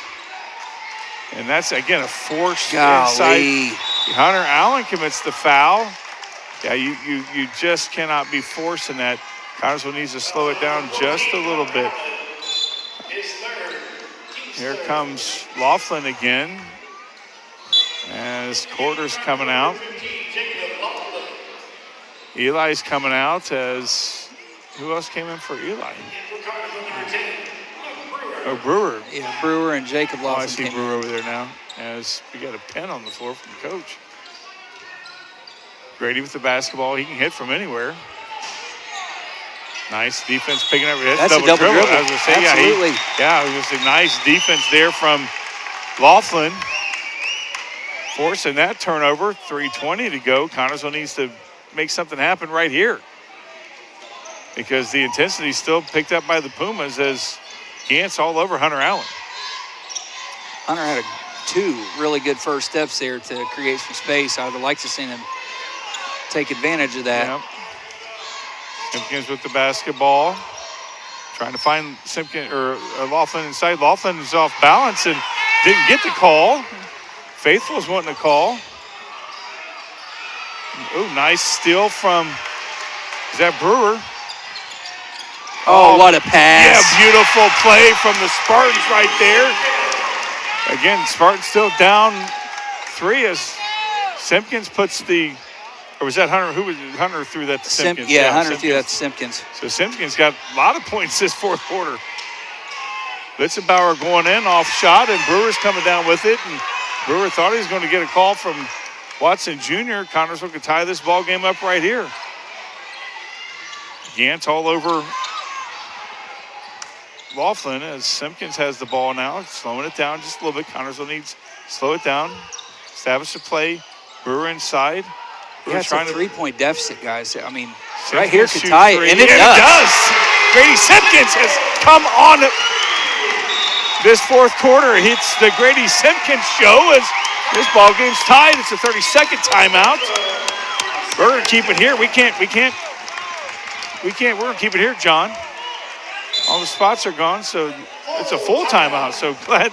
And that's, again, a forced inside. Hunter Allen commits the foul. Yeah, you just cannot be forcing that. Connersville needs to slow it down just a little bit. Here comes Laughlin again as Quarter's coming out. Eli's coming out as, who else came in for Eli? Oh, Brewer. Yeah, Brewer and Jacob Laughlin. I see Brewer over there now as we got a pen on the floor from the coach. Grady with the basketball. He can hit from anywhere. Nice defense picking up. That's a double dribble. I was going to say, absolutely. It was a nice defense there from Laughlin. Forcing that turnover. 3:20 to go. Connersville needs to make something happen right here, because the intensity is still picked up by the Pumas as Gantz all over Hunter Allen. Hunter had 2 really good first steps there to create some space. I would have liked to see him take advantage of that. Yep. Simpkins with the basketball, trying to find Laughlin inside. Laughlin is off balance and didn't get the call. Faithful's wanting a call. Oh, nice steal from, is that Brewer? Oh, what a pass. Yeah, beautiful play from the Spartans right there. Again, Spartans still down 3 as Simpkins puts the, or was that Hunter? Hunter threw that to Simpkins? Hunter threw that to Simpkins. So Simpkins got a lot of points this fourth quarter. Litzenbauer going in off shot, and Brewer's coming down with it. And Brewer thought he was going to get a call from Watson Jr. Connersville could tie this ball game up right here. Gantz all over Laughlin as Simpkins has the ball now, slowing it down just a little bit. Connersville needs to slow it down, establish the play. Brewer inside. Yeah, it's a 3-point deficit, guys. I mean, Simpkins right here could shoots tie it, 3. and it does. Grady Simpkins has come on. this fourth quarter. It's the Grady Simpkins show as this ball game's tied. It's a 30-second timeout. We're going to keep it here. We're going to keep it here, John. All the spots are gone, so it's a full timeout. So glad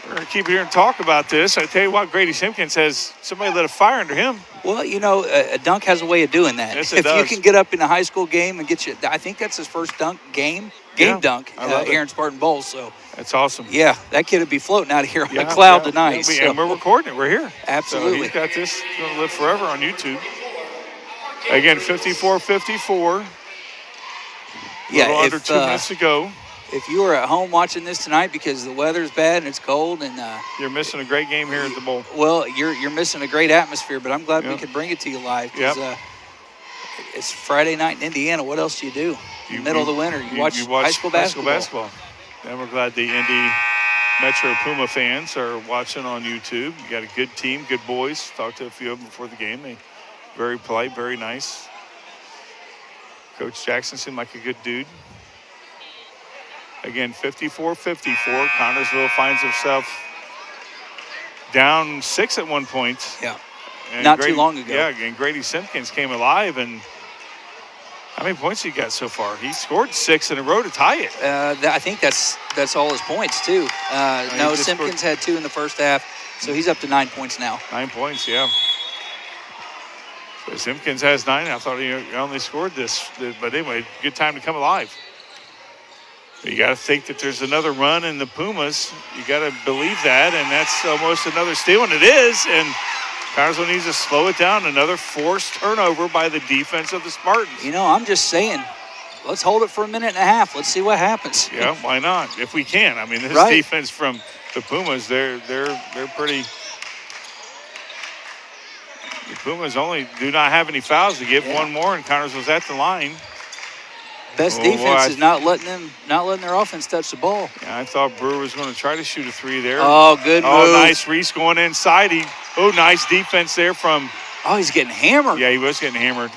we're going to keep it here and talk about this. I tell you what, Grady Simpkins says somebody lit a fire under him. Well, a dunk has a way of doing that. Yes, if it does. you can get up in a high school game and get you, I think that's his first game dunk here in Spartan Bowl. So that's awesome. Yeah, that kid would be floating out of here on a cloud tonight. And we're recording it. We're here. Absolutely. So he's got this going to live forever on YouTube. Again, 54-54. Yeah, under 2 minutes to go. If you are at home watching this tonight because the weather's bad and it's cold and you're missing a great game here at the Bowl. Well, you're missing a great atmosphere, but I'm glad we could bring it to you live because it's Friday night in Indiana. What else do you do? In the middle of the winter, you watch high school basketball. And we're glad the Indy Metro Puma fans are watching on YouTube. You got a good team, good boys. Talked to a few of them before the game. They very polite, very nice. Coach Jackson seemed like a good dude. Again, 54-54. Connorsville finds himself down 6 at one point. Yeah, and not too long ago. Yeah, and Grady Simpkins came alive. And how many points he got so far? He scored 6 in a row to tie it. I think that's all his points, too. No, Simpkins had 2 in the first half, so he's up to 9 points now. 9 points, yeah. So Simpkins has 9. I thought he only scored this. But anyway, good time to come alive. But you got to think that there's another run in the Pumas. You got to believe that, and that's almost another steal, and it is. And Connorsville needs to slow it down. Another forced turnover by the defense of the Spartans. I'm just saying, let's hold it for a minute and a half. Let's see what happens. Yeah, why not? If we can. I mean, this defense from the Pumas, they're pretty. The Pumas do not have any fouls to give. One more, and Connorsville's at the line. Best defense is not letting their offense touch the ball. Yeah, I thought Brewer was going to try to shoot a 3 there. Oh, good move. Oh, nice. Reese going inside. Nice defense there from. Oh, he's getting hammered. Yeah, he was getting hammered.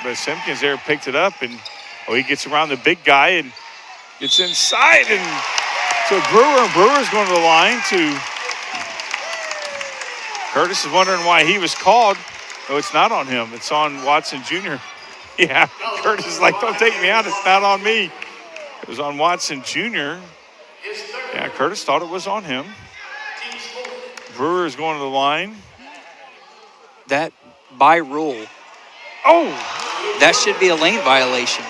But Simpkins there picked it up, and he gets around the big guy and gets inside. And so Brewer's going to the line to. Curtis is wondering why he was called. No, it's not on him. It's on Watson Jr. Yeah, Curtis is like, don't take me out. It's not on me. It was on Watson Jr. Yeah, Curtis thought it was on him. Brewer is going to the line. That by rule. Oh! That should be a lane violation.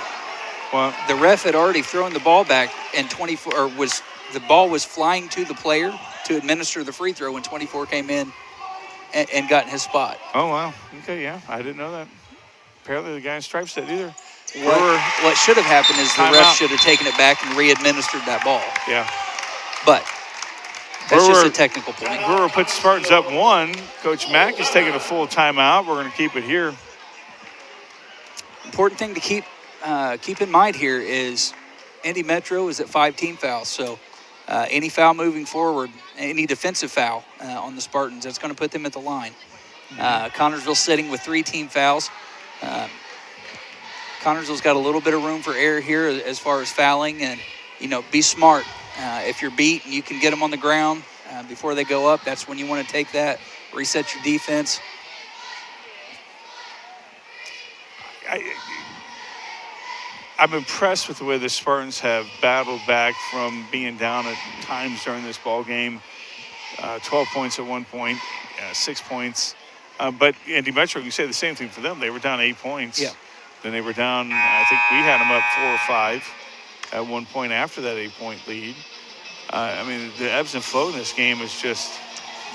Well, the ref had already thrown the ball back and the ball was flying to the player to administer the free throw when 24 came in and got in his spot. Oh, wow. Okay, yeah. I didn't know that. Apparently the guy in stripes did either. What should have happened is the ref should have taken it back and re-administered that ball. Yeah. But that's just a technical point. Brewer puts Spartans up 1. Coach Mack is taking a full timeout. We're going to keep it here. Important thing to keep in mind here is Indy Metro is at 5 team fouls. So any foul moving forward, any defensive foul on the Spartans, that's going to put them at the line. Connorsville sitting with 3 team fouls. Connorsville's got a little bit of room for error here as far as fouling, and be smart. If you're beat and you can get them on the ground before they go up, that's when you want to take that, reset your defense. I'm impressed with the way the Spartans have battled back from being down at times during this ball game. 12 points at one point, 6 points. But Indy Metro, you say the same thing for them. They were down 8 points. Yeah. Then they were down, I think we had them up 4 or 5 at one point after that 8-point lead. I mean, the ebbs and flow in this game is just,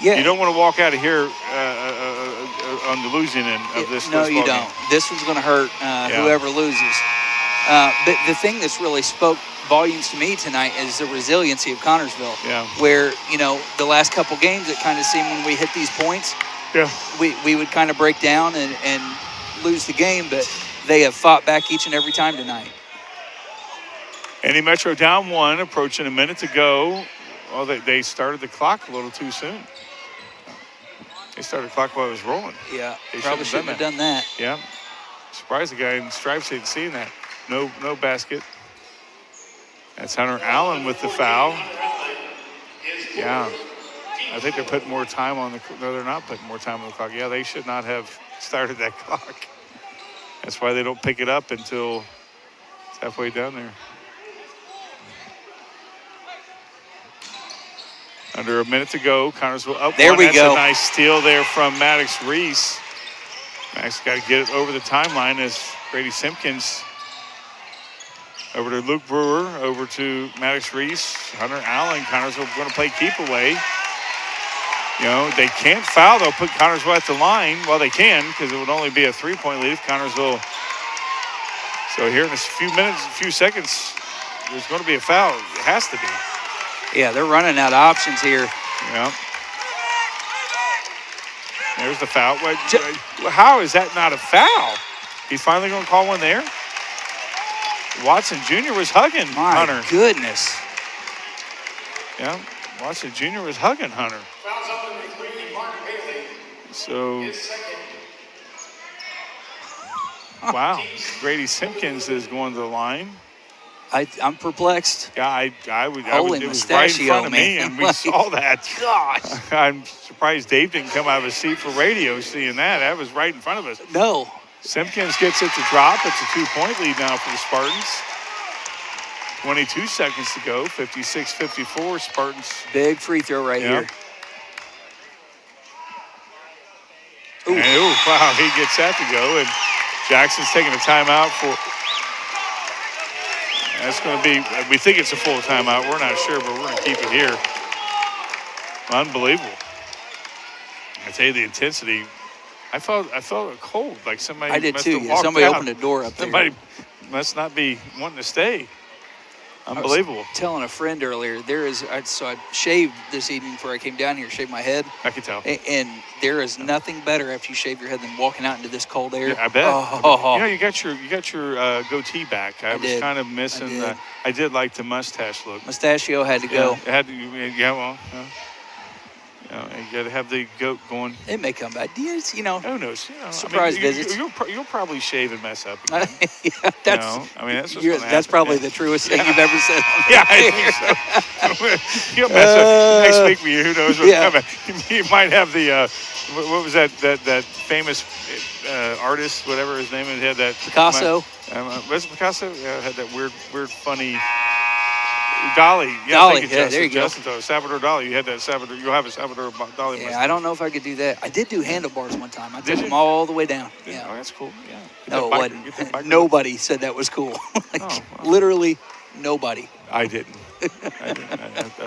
you don't want to walk out of here on the losing end of this. No, you don't. Game. This one's going to hurt whoever loses. But the thing that's really spoke volumes to me tonight is the resiliency of Connorsville. Yeah. Where, the last couple games, it kind of seemed when we hit these points, we would kind of break down and lose the game, but they have fought back each and every time tonight. Indy Metro down 1, approaching a minute to go. Well, they started the clock a little too soon. They started the clock while it was rolling. Yeah, probably shouldn't have done that. Yeah. Surprised the guy in stripes hadn't seen that. No basket. That's Hunter Allen with the foul. Yeah. I think they're putting more time on the – no, they're not putting more time on the clock. Yeah, they should not have started that clock. That's why they don't pick it up until it's halfway down there. Under a minute to go. Connorsville up there one. We That's go. A nice steal there from Maddox Reese. Maddox got to get it over the timeline as Grady Simpkins over to Luke Brewer, over to Maddox Reese. Hunter Allen. Connorsville going to play keep away. You know, they can't foul. They'll put Connorsville at the line. Well, they can because it would only be a 3-point lead if Connorsville. So here in a few seconds, there's going to be a foul. It has to be. Yeah, they're running out of options here. Yeah. There's the foul. How is that not a foul? He's finally going to call one there. Watson Jr. was hugging Hunter. My goodness. Yeah, Watson Jr. was hugging Hunter. So, wow. Grady Simpkins is going to the line. I'm perplexed. Yeah, I would. Holy it was right in front of me, man. and we saw that. Gosh. I'm surprised Dave didn't come out of his seat for radio seeing that. That was right in front of us. No. Simpkins gets it to drop. It's a 2-point lead now for the Spartans. 22 seconds to go. 56-54. Spartans. Big free throw right here. Ooh. And, wow, he gets that to go. And Jackson's taking a timeout for. That's going to be, we think it's a full timeout. We're not sure, but we're going to keep it here. Unbelievable. I tell you, the intensity. I felt it cold, like somebody. I did must too. have Yeah, walked somebody out. opened a door up there. Somebody must not be wanting to stay. Unbelievable. I was telling a friend earlier, I shaved this evening before I came down here, shaved my head. I can tell. And there is nothing better after you shave your head than walking out into this cold air. Yeah, I bet. Oh. You know, you got your goatee back. I was kind of missing. I did like the mustache look. Mustachio had to go. It had to. Yeah, well. You got to have the goat going. It may come back. You know. Who knows? Surprise visits. You'll probably shave and mess up again. Yeah, that's. That's what's gonna that's happen. probably the truest thing you've ever said. Yeah, I think so. You'll mess up next week with you. Who knows what's coming? You might have the what was that famous artist, whatever his name is, had that Picasso. Was it Picasso? Yeah, had that weird, funny. Dali. Dali, there you go. Salvador Dali. You had that Salvador. You'll have a Salvador Dali. Yeah, I don't know if I could do that. I did do handlebars one time. I took them all the way down. Yeah. Oh, that's cool. Yeah. No, it wasn't. Nobody said that was cool. Literally nobody. I didn't. I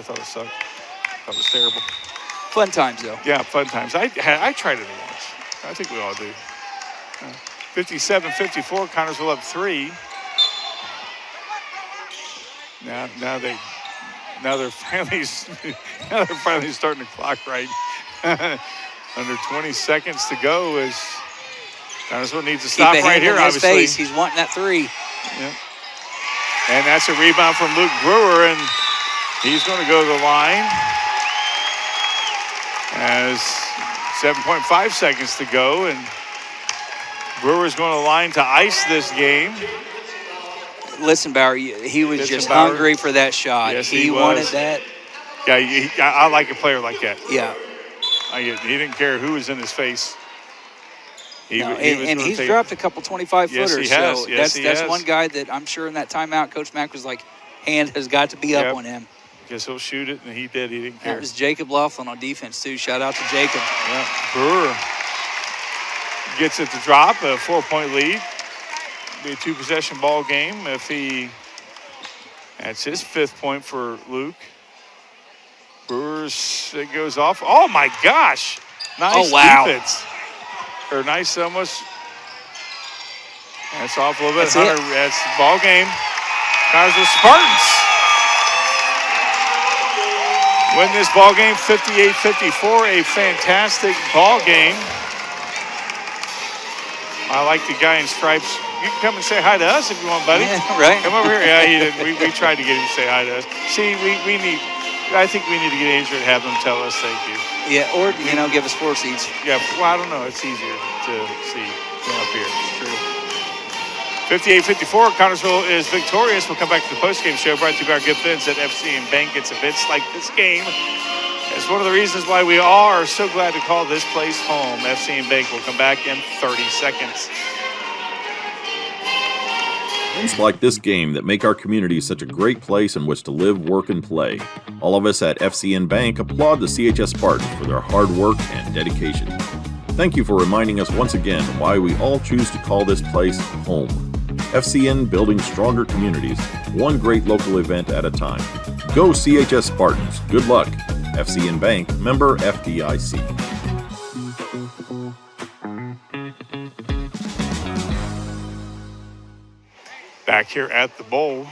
thought it sucked. That was terrible. Fun times, though. Yeah, fun times. I tried it once. I think we all do. 57-54. Connorsville up 3. Now they're finally starting to clock right. Under 20 seconds to go is Connorsville needs to stop right here. Obviously, face. He's wanting that 3. Yeah. And that's a rebound from Luke Brewer, and he's going to go to the line. As 7.5 seconds to go, and Brewer's going to the line to ice this game. Listen, Bauer, he was just hungry for that shot. Yes, he wanted that. Yeah, I like a player like that. Yeah. He didn't care who was in his face. He's dropped a couple 25-footers. Yes, he has. So yes, that's one guy that I'm sure in that timeout, Coach Mack was like, hand has got to be up on him. Guess he'll shoot it, and he did. He didn't care. That was Jacob Laughlin on defense, too. Shout out to Jacob. Yeah. Brewer gets it to drop, a 4-point lead. Be a 2-possession ball game if that's his 5th point for Luke. Brewers, it goes off. Oh my gosh. Nice defense. Or nice almost. That's off a little bit. That's ball game. Connorsville Spartans win this ball game 58-54. A fantastic ball game. I like the guy in stripes. You can come and say hi to us if you want, buddy. Yeah, right. Come over here. Yeah, he didn't. We tried to get him to say hi to us. See, I think we need to get Andrew and have them tell us thank you. Yeah, or, give us 4 seats. Yeah, well, I don't know. It's easier to see from up here. It's true. 58-54, Connersville is victorious. We'll come back to the postgame show brought to you by our good friends at FC and Bank. It's events like this game. It's one of the reasons why we are so glad to call this place home. FC and Bank will come back in 30 seconds. Events like this game that make our community such a great place in which to live, work, and play. All of us at FCN Bank applaud the CHS Spartans for their hard work and dedication. Thank you for reminding us once again why we all choose to call this place home. FCN, building stronger communities, one great local event at a time. Go CHS Spartans. Good luck. FCN Bank, member FDIC. Back here at the Bowl,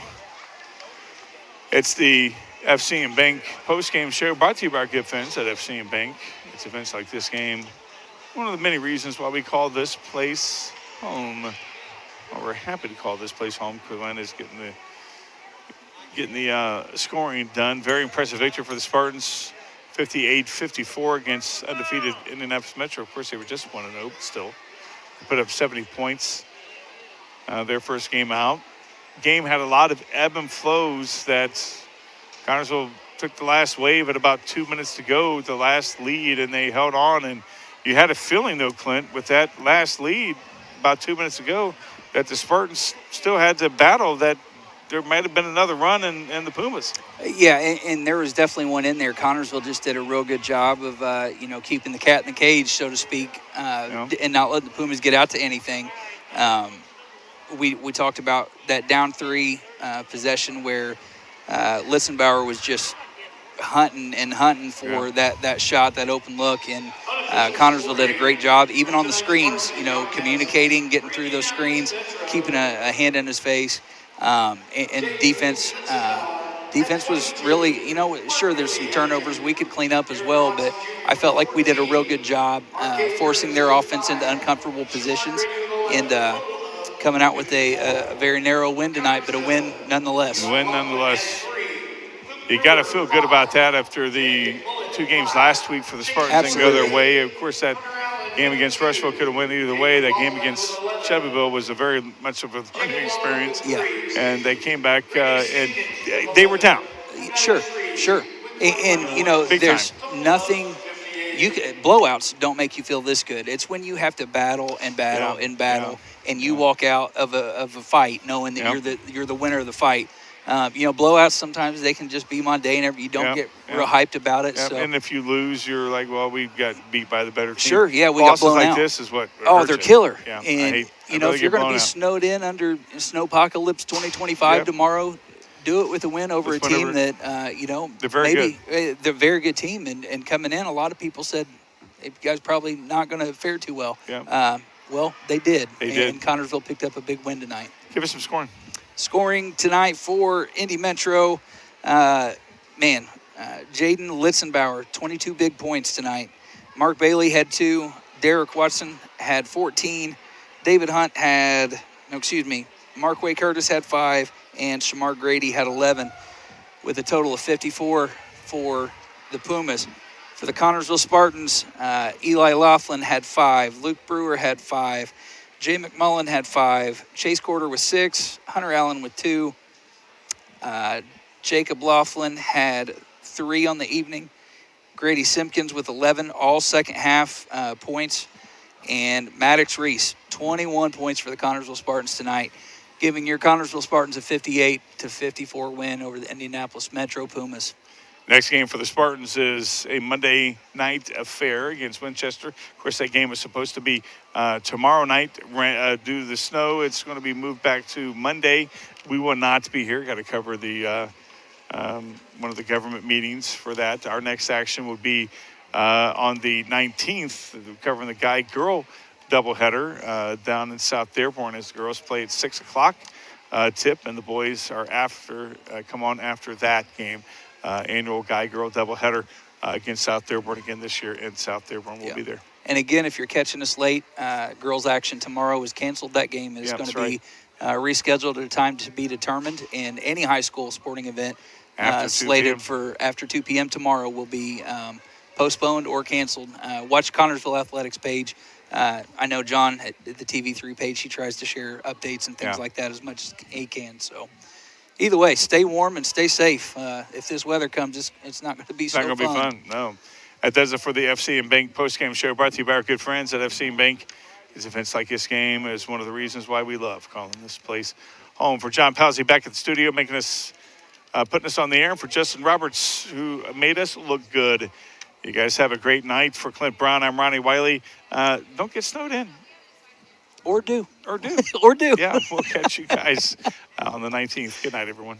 it's the FC and Bank postgame show brought to you by our good friends at FC and Bank. It's events like this game, one of the many reasons why we call this place home. Well, we're happy to call this place home. Quillen is getting the scoring done. Very impressive victory for the Spartans, 58-54 against undefeated Indianapolis Metro. Of course, they were just 1-0, but still. They put up 70 points their first game out. Game had a lot of ebb and flows that Connersville took the last wave at about 2 minutes to go, the last lead, and they held on. And you had a feeling, though, Clint, with that last lead about 2 minutes ago, that the Spartans still had to battle, that there might have been another run in the Pumas. Yeah, and there was definitely one in there. Connersville just did a real good job of, keeping the cat in the cage, so to speak, and not letting the Pumas get out to anything. We talked about that down 3 possession where Litzenbauer was just hunting for that shot, that open look, and Connersville did a great job, even on the screens, communicating, getting through those screens, keeping a hand in his face, and defense was really, sure, there's some turnovers we could clean up as well, but I felt like we did a real good job forcing their offense into uncomfortable positions and coming out with a very narrow win tonight, but a win nonetheless. You got to feel good about that after the 2 games last week for the Spartans. Absolutely. Didn't go their way. Of course, that game against Rushville could have went either way. That game against Shelbyville was a very much of a learning experience. Yeah. And they came back and they were down. Sure. And Big there's time. Nothing. Blowouts don't make you feel this good. It's when you have to battle, and you walk out of a fight knowing that you're the winner of the fight. Blowouts sometimes they can just be mundane. You don't get real hyped about it. So. And if you lose, you're like, well, we got beat by the better team. Sure, yeah, we Losses got blown like out. This is what. They're killer. Yeah, and if you're going to be snowed in under Snowpocalypse 2025 tomorrow, do it with a win over a team that they're very good. They're a very good team, and coming in, a lot of people said, "You guys probably not going to fare too well." Yeah. Well, they did. And Connersville picked up a big win tonight. Give us some scoring. Scoring tonight for Indy Metro, Jaden Litzenbauer, 22 big points tonight. Mark Bailey had 2. Derek Watson had 14. Mark Way Curtis had 5, and Shamar Grady had 11, with a total of 54 for the Pumas. For the Connersville Spartans, Eli Laughlin had 5. Luke Brewer had 5. Jay McMullen had 5. Chase Corder with 6. Hunter Allen with 2. Jacob Laughlin had 3 on the evening. Grady Simpkins with 11, all second half points. And Maddox Reese, 21 points for the Connersville Spartans tonight, giving your Connersville Spartans a 58-54 win over the Indianapolis Metro Pumas. Next game for the Spartans is a Monday night affair against Winchester. Of course, that game was supposed to be tomorrow night. Due to the snow, it's going to be moved back to Monday. We will not be here. Got to cover the one of the government meetings for that. Our next action will be on the 19th, covering the guy-girl doubleheader down in South Dearborn as the girls play at 6 o'clock tip, and the boys are come on after that game. Annual guy-girl doubleheader against South Dearborn again this year, and South Dearborn will be there. And again, if you're catching us late, girls action tomorrow is canceled. That game is going to be rescheduled at a time to be determined, and any high school sporting event slated for after 2 p.m. tomorrow will be postponed or canceled. Watch Connersville Athletics page I know John at the TV3 page, he tries to share updates and things Yeah. like that as much as he can. So either way, stay warm and stay safe. If this weather comes, it's not going to be It's so not going to be fun, no. That does it for the FC and Bank postgame show, brought to you by our good friends at FC and Bank. These events like this game is one of the reasons why we love calling this place home. For John Palsy back at the studio, making us, putting us on the air, and for Justin Roberts, who made us look good. You guys have a great night. For Clint Brown, I'm Ronnie Wiley. Don't get snowed in. Or do. Or do. Or do. Yeah, we'll catch you guys on the 19th. Good night, everyone.